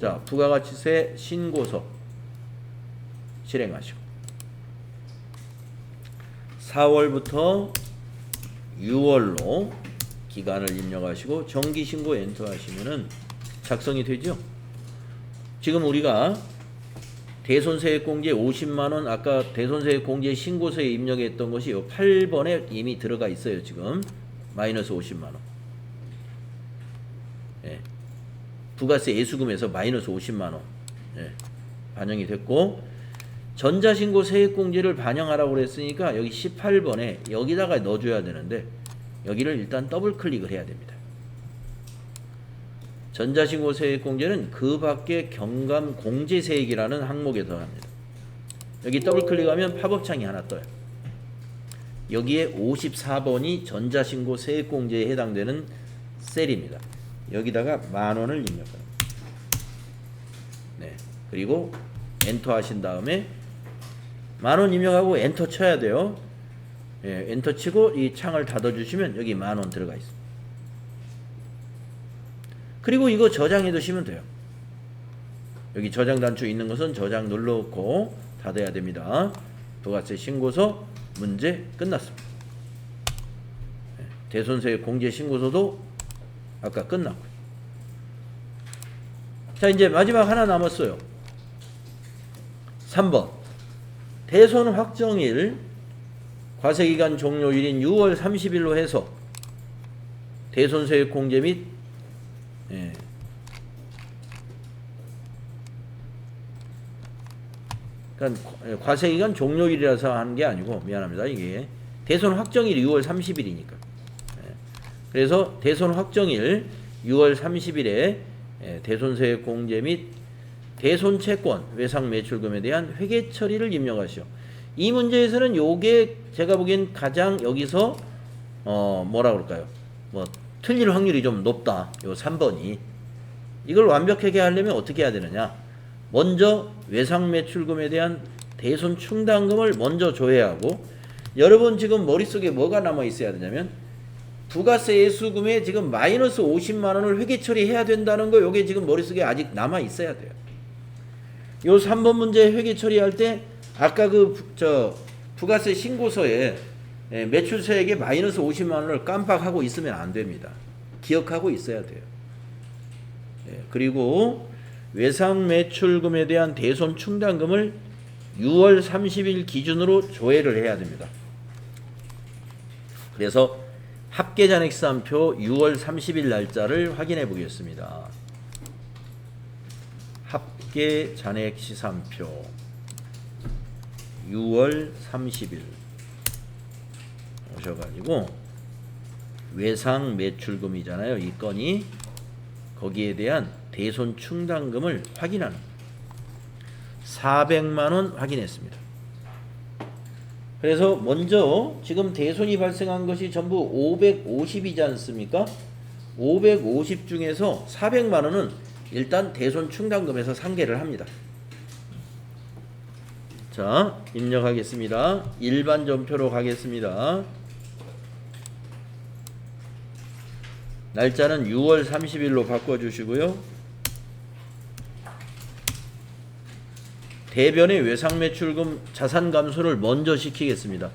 자, 부가가치세 신고서 실행하시고 4월부터 6월로 기간을 입력하시고 정기신고 엔터 하시면은 작성이 되죠. 지금 우리가 대손세액공제 50만원 아까 대손세액공제 신고서에 입력했던 것이 8번에 이미 들어가 있어요. 지금 마이너스 50만원. 예. 부가세 예수금에서 마이너스 50만원 예. 반영이 됐고, 전자신고 세액공제를 반영하라고 그랬으니까 여기 18번에 여기다가 넣어줘야 되는데 여기를 일단 더블 클릭을 해야 됩니다. 전자신고 세액공제는 그 밖에 경감 공제세액이라는 항목에 더합니다. 여기 더블 클릭하면 팝업창이 하나 떠요. 여기에 54번이 전자신고 세액공제에 해당되는 셀입니다. 여기다가 10,000원을 입력합니다. 네. 그리고 엔터 하신 다음에 10,000원 입력하고 엔터 쳐야 돼요. 예, 엔터 치고 이 창을 닫아주시면 여기 10,000원 들어가 있습니다. 그리고 이거 저장해 두시면 돼요. 여기 저장 단추 있는 것은 저장 눌러놓고 닫아야 됩니다. 부가세 신고서 문제 끝났습니다. 예, 대손세액 공제 신고서도 아까 끝났고요. 자, 이제 마지막 하나 남았어요. 3번 대손 확정일 과세기간 종료일인 6월 30일로 해서 대손세액 공제 및 그러니까 과세기간 종료일이라서 하는 게 아니고 미안합니다. 이게 대손 확정일이 6월 30일이니까 그래서 대손 확정일 6월 30일에 대손세액 공제 및 대손채권 외상 매출금에 대한 회계 처리를 입력하시오. 이 문제에서는 요게 제가 보기엔 가장 여기서 뭐라 그럴까요? 뭐 틀릴 확률이 좀 높다. 요 3번이. 이걸 완벽하게 하려면 어떻게 해야 되느냐? 먼저 외상 매출금에 대한 대손 충당금을 먼저 조회하고, 여러분 지금 머릿속에 뭐가 남아 있어야 되냐면 부가세 예수금에 지금 마이너스 50만 원을 회계 처리해야 된다는 거, 요게 지금 머릿속에 아직 남아 있어야 돼요. 요 3번 문제 회계 처리할 때 아까 부가세 신고서에 매출세액에 마이너스 50만 원을 깜빡하고 있으면 안 됩니다. 기억하고 있어야 돼요. 그리고 외상 매출금에 대한 대손 충당금을 6월 30일 기준으로 조회를 해야 됩니다. 그래서 합계잔액시산표 6월 30일 날짜를 확인해 보겠습니다. 합계잔액시산표 6월 30일 오셔가지고 외상 매출금이잖아요. 이 건이 거기에 대한 대손 충당금을 확인하는 400만 원 확인했습니다. 그래서 먼저 지금 대손이 발생한 것이 전부 550이지 않습니까? 550 중에서 400만 원은 일단 대손 충당금에서 상계를 합니다. 자, 입력하겠습니다. 일반 전표로 가겠습니다. 날짜는 6월 30일로 바꿔주시고요. 대변의 외상매출금 자산감소를 먼저 시키겠습니다.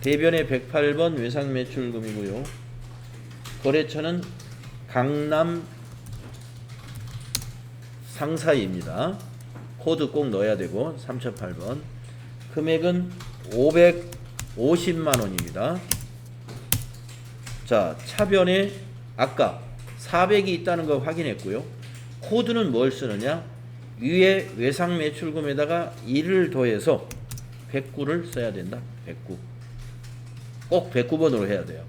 대변의 108번 외상매출금이고요. 거래처는 강남 상사입니다. 코드 꼭 넣어야 되고 3008번. 금액은 550만 원입니다. 자, 차변에 아까 400이 있다는 거 확인했고요. 코드는 뭘 쓰느냐? 위에 외상 매출금에다가 1을 더해서 109를 써야 된다. 109. 꼭 109번으로 해야 돼요.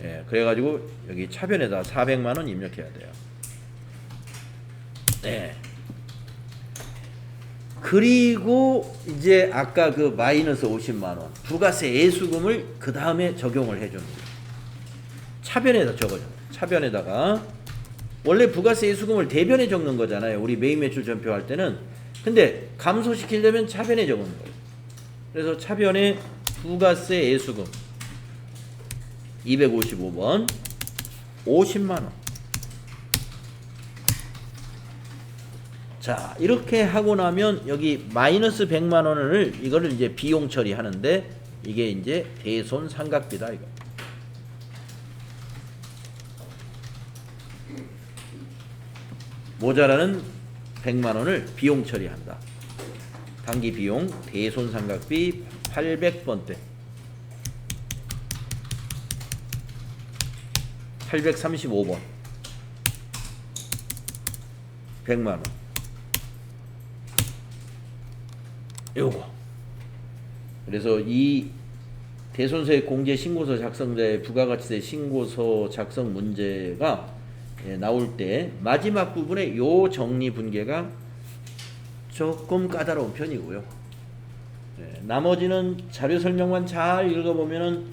예, 그래가지고 여기 차변에다 400만 원 입력해야 돼요. 네. 그리고 이제 아까 그 마이너스 50만 원 부가세 예수금을 그 다음에 적용을 해줍니다. 차변에다 적어줘. 차변에다가 원래 부가세 예수금을 대변에 적는 거잖아요. 우리 매입 매출 전표 할 때는. 근데 감소시키려면 차변에 적는 거예요. 그래서 차변에 부가세 예수금 255번 50만 원. 자, 이렇게 하고 나면 여기 마이너스 100만 원을 이거를 이제 비용 처리하는데 이게 이제 대손 상각비다 이거. 모자라는 100만 원을 비용 처리한다. 단기 비용 대손 상각비 800번대. 835번. 100만 원. 요거. 그래서 이 대손세액 공제 신고서 작성자의 부가가치세 신고서 작성 문제가 나올 때 마지막 부분에 요 정리 분계가 조금 까다로운 편이고요. 나머지는 자료 설명만 잘 읽어보면은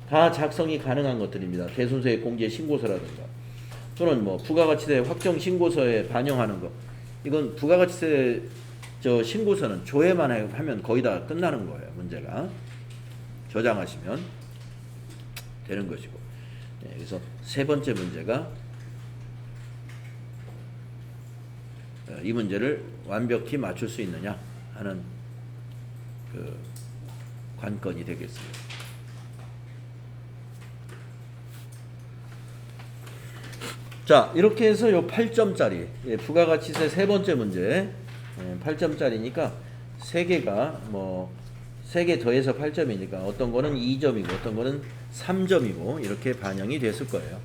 다 작성이 가능한 것들입니다. 대손세액 공제 신고서라든가 또는 뭐 부가가치세 확정 신고서에 반영하는 거. 이건 부가가치세 신고서는 조회만 하면 거의 다 끝나는 거예요. 문제가 저장하시면 되는 것이고. 그래서 세 번째 문제가 이 문제를 완벽히 맞출 수 있느냐 하는 그 관건이 되겠습니다. 자, 이렇게 해서 요 8점짜리 부가가치세 세 번째 문제 8점짜리니까 세 개가 뭐 3개 더해서 8점이니까 어떤 거는 2점이고 어떤 거는 3점이고 이렇게 반영이 됐을 거예요.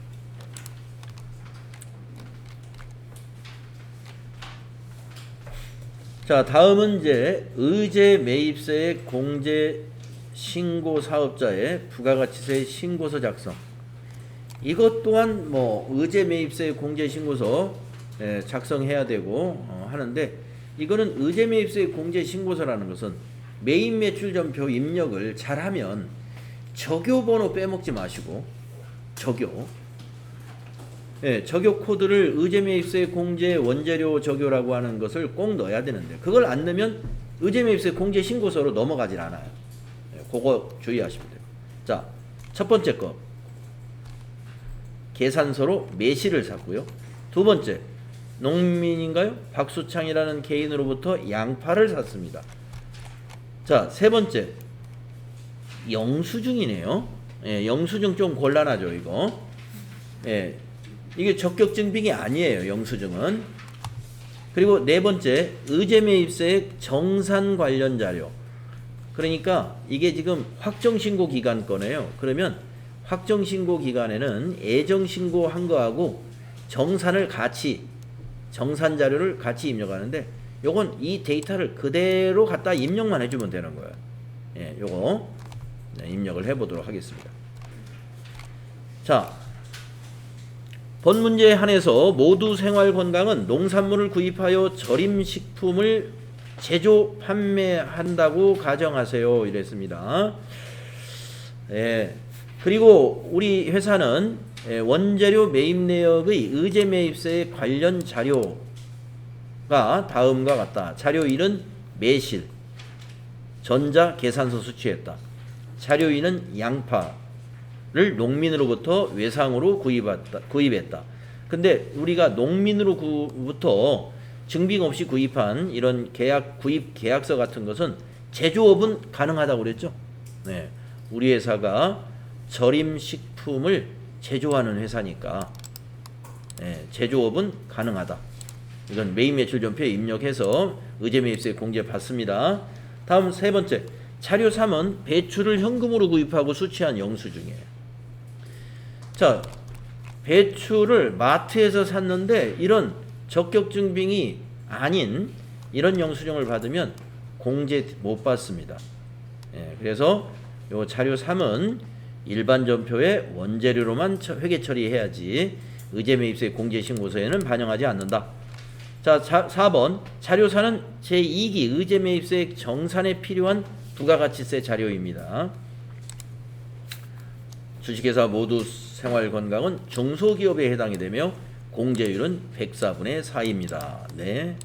자, 다음은 이제 의제 매입세액 공제 신고 사업자의 부가가치세 신고서 작성. 이것 또한 뭐 의제 매입세액 공제 신고서 작성해야 되고 하는데 이거는 의제 매입세액 공제 신고서라는 것은 매입 매출 전표 입력을 잘하면 적요번호 빼먹지 마시고 적요. 예, 적요 코드를 의제매입세 공제 원재료 적요라고 하는 것을 꼭 넣어야 되는데 그걸 안 넣으면 의제매입세 공제 신고서로 넘어가질 않아요. 예, 그거 주의하시면 돼요. 자, 첫 번째 거 계산서로 매실을 샀고요. 두 번째 농민인가요? 박수창이라는 개인으로부터 양파를 샀습니다. 자, 세 번째 영수증이네요. 예, 영수증 좀 곤란하죠, 이거. 예, 이게 적격증빙이 아니에요, 영수증은. 그리고 네 번째 의제매입세액 정산 관련 자료. 그러니까 이게 지금 확정신고 기간 거네요. 그러면 확정신고 기간에는 애정신고한 거하고 정산을 같이 정산 자료를 같이 입력하는데 요건 이 데이터를 그대로 갖다 입력만 해주면 되는 거예요. 예, 요거 입력을 해보도록 하겠습니다. 자, 본 문제에 한해서 모두 생활건강은 농산물을 구입하여 절임식품을 제조 판매한다고 가정하세요. 이랬습니다. 예, 그리고 우리 회사는 원재료 매입 내역의 의제매입세 관련 자료가 다음과 같다. 자료 1은 매실, 전자 계산서 수취했다. 자료 2는 양파를 농민으로부터 외상으로 구입했다. 근데 우리가 농민으로부터 증빙 없이 구입한 이런 구입 계약서 같은 것은 제조업은 가능하다고 그랬죠. 네, 우리 회사가 절임식품을 제조하는 회사니까 제조업은 가능하다. 이건 매입 매출 전표에 입력해서 의제매입세 공제 받습니다. 다음 세 번째 자료 3은 배추를 현금으로 구입하고 수취한 영수증이에요. 자, 배추를 마트에서 샀는데 이런 적격증빙이 아닌 이런 영수증을 받으면 공제 못 받습니다. 그래서 요 자료 3은 일반 전표에 원재료로만 회계 처리해야지 의제매입세 공제신고서에는 반영하지 않는다. 자, 4번 자료 4는 제2기 의제매입세 정산에 필요한 부가가치세 자료입니다. 주식회사 모두 생활건강은 중소기업에 해당이 되며 공제율은 104분의 4입니다. 네,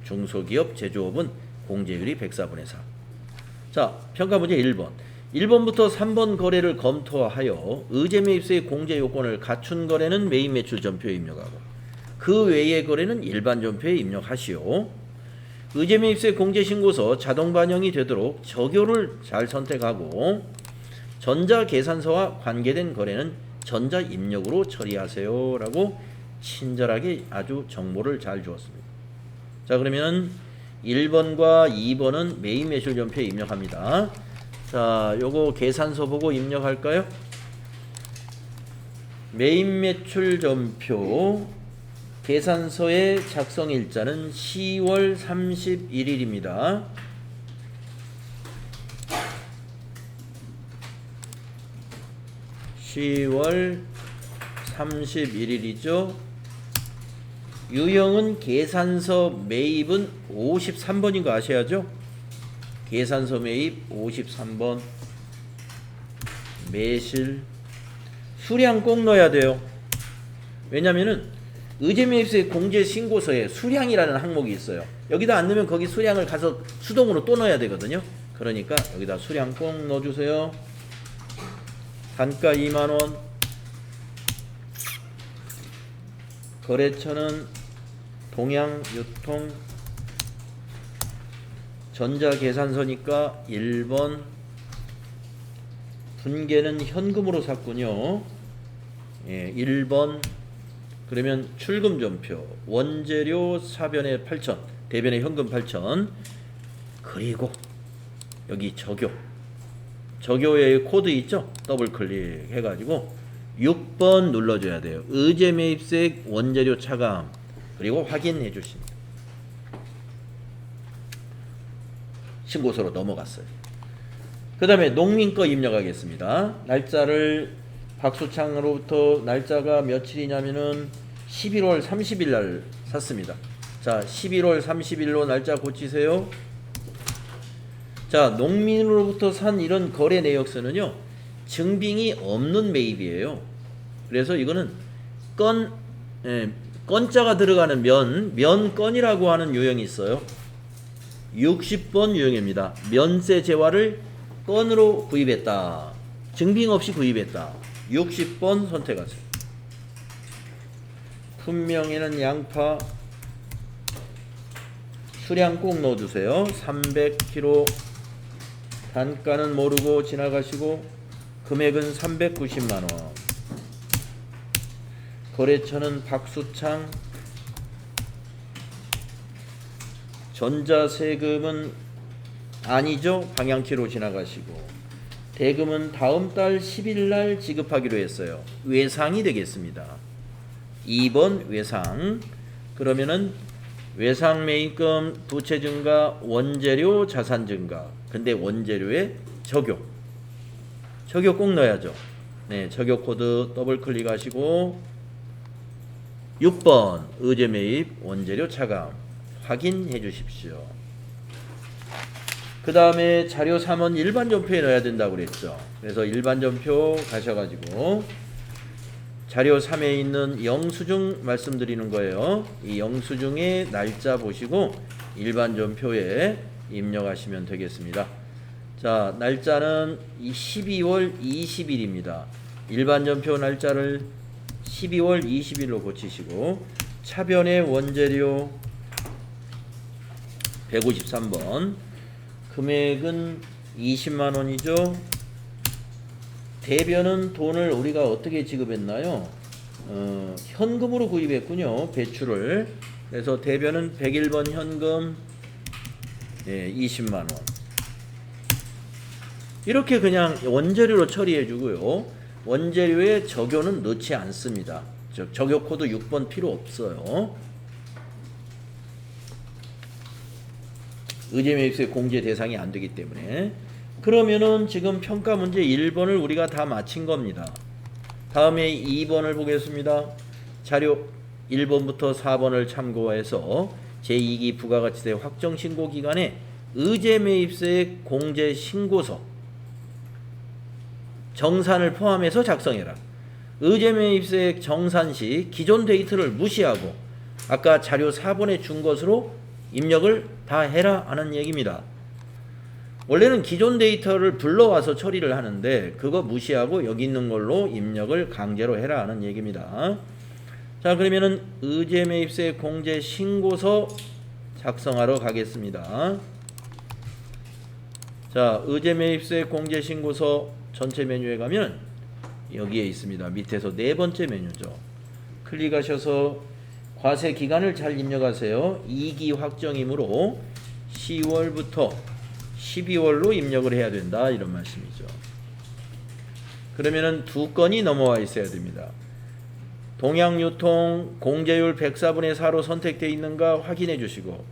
중소기업 제조업은 공제율이 104분의 4. 자, 평가 문제 1번. 1번부터 3번 거래를 검토하여 의제매입세 공제 요건을 갖춘 거래는 매입 매출 전표에 입력하고 그 외의 거래는 일반 전표에 입력하시오. 의제매입세 공제신고서 자동 반영이 되도록 적요를 잘 선택하고 전자계산서와 관계된 거래는 전자입력으로 처리하세요 라고 친절하게 아주 정보를 잘 주었습니다. 자, 그러면 1번과 2번은 매입 매출 전표에 입력합니다. 자, 요거 계산서 보고 입력할까요? 매입 매출 전표 계산서의 작성 일자는 10월 31일입니다. 10월 31일이죠. 유형은 계산서 매입은 53번인 거 아셔야죠? 계산서 매입 53번. 매실 수량 꼭 넣어야 돼요. 왜냐면은 의제매입세 공제신고서에 수량이라는 항목이 있어요. 여기다 안 넣으면 거기 수량을 가서 수동으로 또 넣어야 되거든요. 그러니까 여기다 수량 꼭 넣어주세요. 단가 2만원, 거래처는 동양유통, 전자계산서니까 1번, 분계는 현금으로 샀군요. 1번. 그러면 출금전표 원재료 사변에 8천, 대변에 현금 8천. 그리고 여기 적요의 코드 있죠? 더블 클릭 해가지고 6번 눌러줘야 돼요. 의제매입세 원재료 차감. 그리고 확인해 주십니다. 신고서로 넘어갔어요. 그 다음에 농민 거 입력하겠습니다. 날짜를 박수창으로부터 날짜가 며칠이냐면은 11월 30일 날 샀습니다. 자, 11월 30일로 날짜 고치세요. 자, 농민으로부터 산 이런 거래 내역서는요, 증빙이 없는 매입이에요. 그래서 이거는 건자가 들어가는 면건이라고 하는 유형이 있어요. 60번 유형입니다. 면세 재화를 건으로 구입했다. 증빙 없이 구입했다. 60번 선택하세요. 품명에는 양파 수량 꼭 넣어주세요. 300kg. 단가는 모르고 지나가시고 금액은 390만원. 거래처는 박수창. 전자세금은 아니죠. 방향키로 지나가시고 대금은 다음 달 10일 날 지급하기로 했어요. 외상이 되겠습니다. 2번 외상. 그러면은 외상 매입금 부채 증가 원재료 자산 증가. 근데 원재료에 적용 꼭 넣어야죠. 네, 적용 코드 더블 클릭하시고 6번 의제 매입 원재료 차감 확인해 주십시오. 그 다음에 자료 3은 일반 전표에 넣어야 된다고 그랬죠. 그래서 일반 전표 가셔가지고 자료 3에 있는 영수증 말씀드리는 거예요. 이 영수증의 날짜 보시고 일반 전표에 입력하시면 되겠습니다. 자, 날짜는 12월 20일입니다. 일반 전표 날짜를 12월 20일로 고치시고 차변의 원재료 153번 금액은 20만원이죠. 대변은 돈을 우리가 어떻게 지급했나요? 현금으로 구입했군요. 배추를. 그래서 대변은 101번 현금 20만원. 이렇게 그냥 원재료로 처리해 주고요. 원재료에 적요는 넣지 않습니다. 적요 코드 6번 필요 없어요. 의제 매입세 공제 대상이 안 되기 때문에. 그러면은 지금 평가 문제 1번을 우리가 다 마친 겁니다. 다음에 2번을 보겠습니다. 자료 1번부터 4번을 참고해서 제2기 부가가치세 확정신고 기간에 의제 매입세액 공제 신고서 정산을 포함해서 작성해라. 의제 매입세액 정산 시 기존 데이터를 무시하고 아까 자료 4번에 준 것으로 입력을 다 해라 하는 얘기입니다. 원래는 기존 데이터를 불러와서 처리를 하는데 그거 무시하고 여기 있는 걸로 입력을 강제로 해라 하는 얘기입니다. 자, 그러면은 의제 매입세 공제 신고서 작성하러 가겠습니다. 자, 의제 매입세 공제 신고서 전체 메뉴에 가면 여기에 있습니다. 밑에서 네 번째 메뉴죠. 클릭하셔서 과세 기간을 잘 입력하세요. 2기 확정이므로 10월부터 12월로 입력을 해야 된다 이런 말씀이죠. 그러면은 두 건이 넘어와 있어야 됩니다. 동양유통 공제율 104분의 4로 선택되어 있는가 확인해 주시고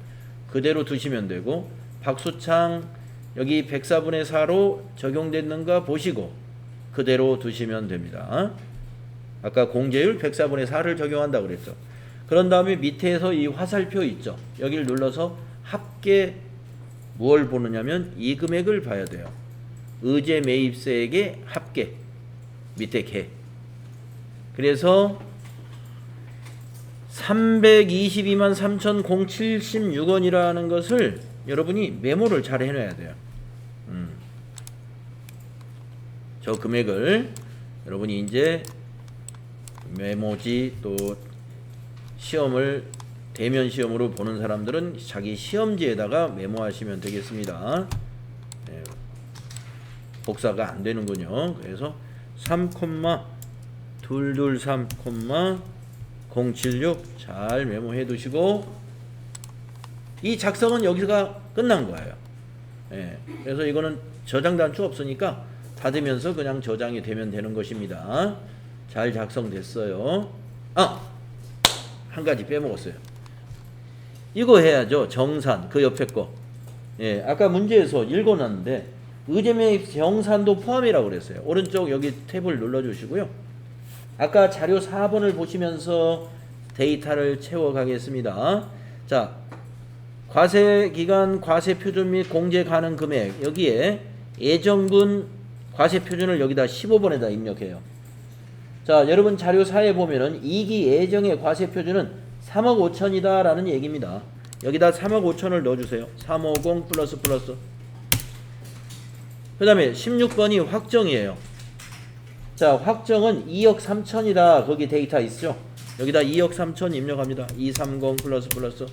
그대로 두시면 되고, 박수창 여기 104분의 4로 적용됐는가 보시고 그대로 두시면 됩니다. 아까 공제율 104분의 4를 적용한다고 그랬죠. 그런 다음에 밑에서 이 화살표 있죠. 여기를 눌러서 합계 무엇을 보느냐면 이 금액을 봐야 돼요. 의제 매입세액의 합계 밑에 개. 그래서 322만 3,076원이라는 것을 여러분이 메모를 잘 해놔야 돼요. 저 금액을 여러분이 이제 메모지 또 시험을 대면 시험으로 보는 사람들은 자기 시험지에다가 메모하시면 되겠습니다. 네, 복사가 안 되는군요. 그래서 3,223,076 잘 메모해 두시고, 이 작성은 여기가 끝난 거예요. 네, 그래서 이거는 저장 단추 없으니까 닫으면서 그냥 저장이 되면 되는 것입니다. 잘 작성됐어요. 한 가지 빼먹었어요. 이거 해야죠. 정산 그 옆에 거. 예, 아까 문제에서 읽어놨는데 의제매입 정산도 포함이라고 그랬어요. 오른쪽 여기 탭을 눌러주시고요. 아까 자료 4번을 보시면서 데이터를 채워가겠습니다. 자, 과세기간 과세표준 및 공제 가능 금액, 여기에 예정분 과세표준을 여기다 15번에다 입력해요. 자, 여러분 자료 4에 보면은 2기 예정의 과세 표준은 3억 5천이다 라는 얘기입니다. 여기다 3억 5천을 넣어주세요. 350 플러스. 그 다음에 16번이 확정이에요. 자, 확정은 2억 3천이다. 거기 데이터 있죠? 여기다 2억 3천 입력합니다. 230 플러스.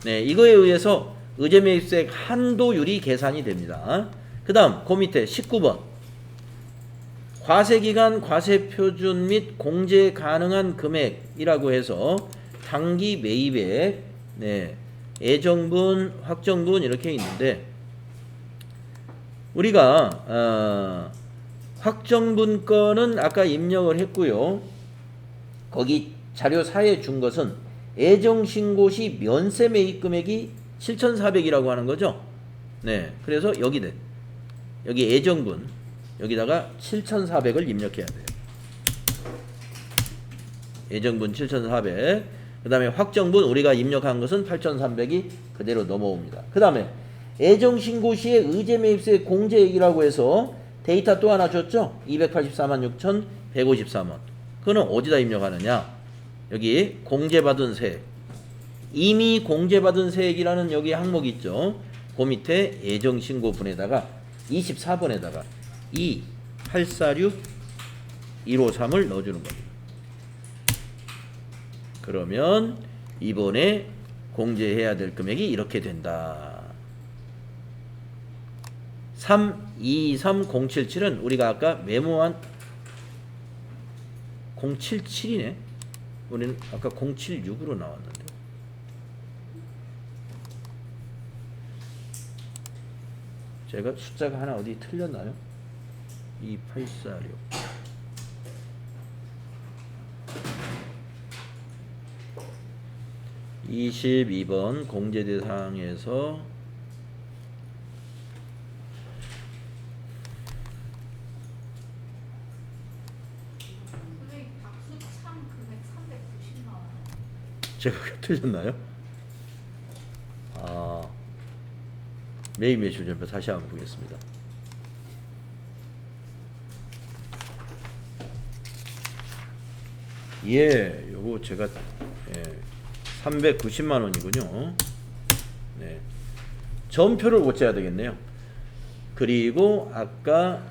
네, 이거에 의해서 의제매입세액 한도율이 계산이 됩니다. 그 다음 그 밑에 19번 과세기간 과세표준 및 공제 가능한 금액이라고 해서 단기 매입액, 네, 예정분, 확정분 이렇게 있는데 우리가 확정분 건은 아까 입력을 했고요. 거기 자료 4에 준 것은 예정신고 시 면세 매입 금액이 7,400이라고 하는 거죠. 네, 그래서 여기 예정분 여기다가 7,400을 입력해야 돼요. 예정분 7,400. 그 다음에 확정분 우리가 입력한 것은 8,300이 그대로 넘어옵니다. 그 다음에 예정신고 시에 의제매입세 공제액이라고 해서 데이터 또 하나 줬죠. 284만 6,154원. 그거는 어디다 입력하느냐? 여기 공제받은 세액. 이미 공제받은 세액이라는 여기 항목이 있죠. 그 밑에 예정신고분에다가 24번에다가 2846 153을 넣어주는 겁니다. 그러면 이번에 공제해야 될 금액이 이렇게 된다. 323077은 우리가 아까 메모한 077이네. 우리는 아까 076으로 나왔는데. 제가 숫자가 하나 어디 틀렸나요? 2846. (22번) 공제대상에서
선생님 박수참 금액 390만 원.
제가 틀렸나요? 매입 매출 전표 다시 한번 보겠습니다. 예, 요거 제가 390만 원이군요. 네. 전표를 고쳐야 되겠네요. 그리고 아까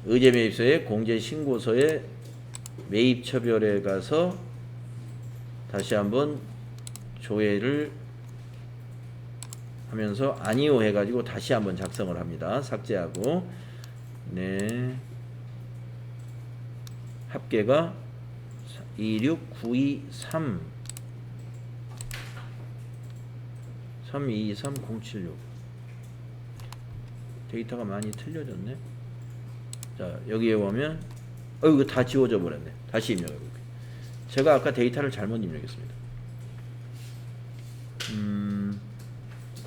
의제매입서의 공제신고서의 매입처별에 가서 다시 한번 조회를 하면서 아니요 해가지고 다시 한번 작성을 합니다. 삭제하고. 네. 합계가 26923 3223076. 데이터가 많이 틀려졌네. 자, 여기에 보면 이거 다 지워져 버렸네. 다시 입력해 볼게요. 제가 아까 데이터를 잘못 입력했습니다.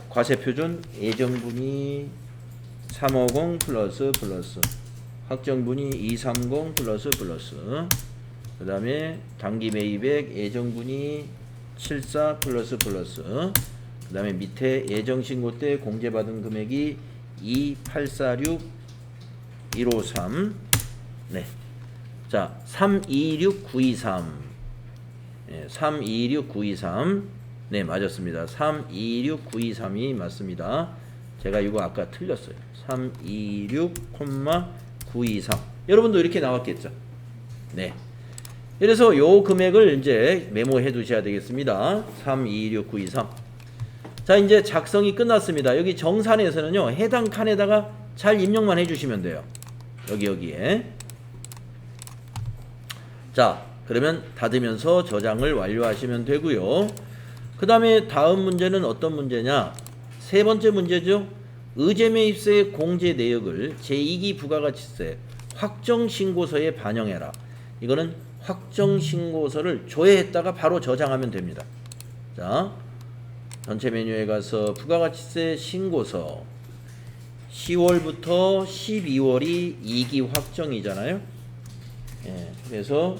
과세표준 예정분이 350 플러스 확정분이 230 플러스 그 다음에 단기 매입액 예정분이 74 플러스 그 다음에 밑에 예정신고 때 공제받은 금액이 2846 153. 네. 자, 326923. 네, 326923. 네, 맞았습니다. 326923이 맞습니다. 제가 이거 아까 틀렸어요. 326,923. 여러분도 이렇게 나왔겠죠? 네. 그래서 요 금액을 이제 메모해 두셔야 되겠습니다. 326923. 자, 이제 작성이 끝났습니다. 여기 정산에서는요, 해당 칸에다가 잘 입력만 해주시면 돼요. 여기에. 자, 그러면 닫으면서 저장을 완료하시면 되고요. 그 다음에 다음 문제는 어떤 문제냐? 세 번째 문제죠. 의제매입세의 공제 내역을 제2기 부가가치세 확정신고서에 반영해라. 이거는 확정신고서를 조회했다가 바로 저장하면 됩니다. 자, 전체 메뉴에 가서 부가가치세 신고서 10월부터 12월이 2기 확정이잖아요. 예, 그래서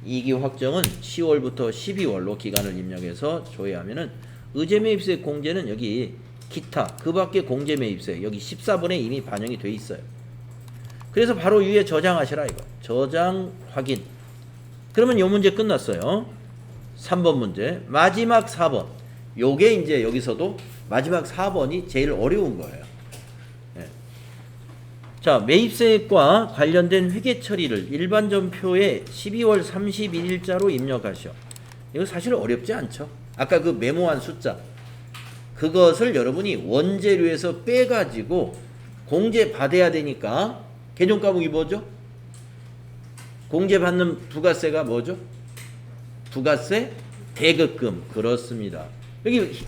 2기 확정은 10월부터 12월로 기간을 입력해서 조회하면은 의제매입세 공제는 여기 기타 그 밖에 공제매입세 여기 14번에 이미 반영이 돼 있어요. 그래서 바로 위에 저장하시라 이거. 저장 확인. 그러면 요 문제 끝났어요. 3번 문제. 마지막 4번. 요게 이제 여기서도 마지막 4번이 제일 어려운 거예요. 예. 자, 매입세액과 관련된 회계 처리를 일반전표에 12월 31일자로 입력하시오. 이거 사실 어렵지 않죠. 아까 그 메모한 숫자. 그것을 여러분이 원재료에서 빼가지고 공제 받아야 되니까 계정과목이 뭐죠? 공제받는 부가세가 뭐죠? 부가세 대급금. 그렇습니다. 여기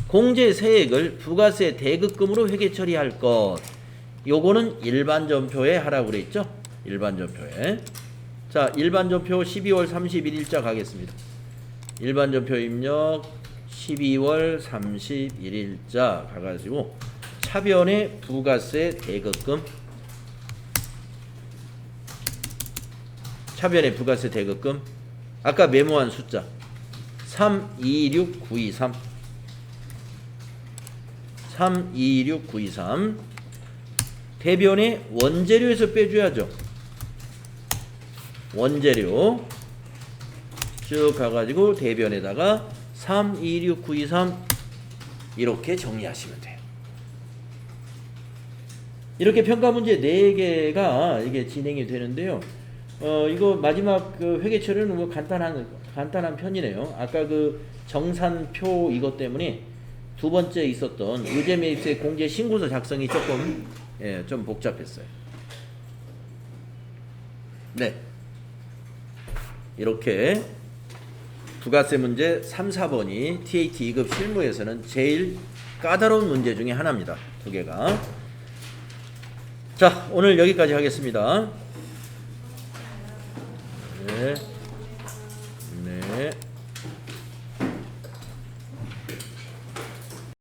공제세액을 부가세 대급금으로 회계 처리할 것. 요거는 일반전표에 하라고 그랬죠? 일반전표에. 자, 일반전표 12월 31일자 가겠습니다. 일반전표 입력 12월 31일자 가가지고 차변에 부가세 대급금, 차변에 부가세 대급금, 아까 메모한 숫자 326923, 326923. 대변에 원재료에서 빼줘야죠. 원재료 쭉 가가지고 대변에다가 326923 이렇게 정리하시면 돼요. 이렇게 평가 문제 4개가 이게 진행이 되는데요. 이거 마지막 그 회계 처리는 뭐 간단한 편이네요. 아까 그 정산표 이것 때문에 두 번째 있었던 의제매입세 공제 신고서 작성이 조금 좀 복잡했어요. 네. 이렇게 부가세 문제 3, 4번이 TAT 2급 실무에서는 제일 까다로운 문제 중에 하나입니다. 두 개가. 자, 오늘 여기까지 하겠습니다. 네. 네.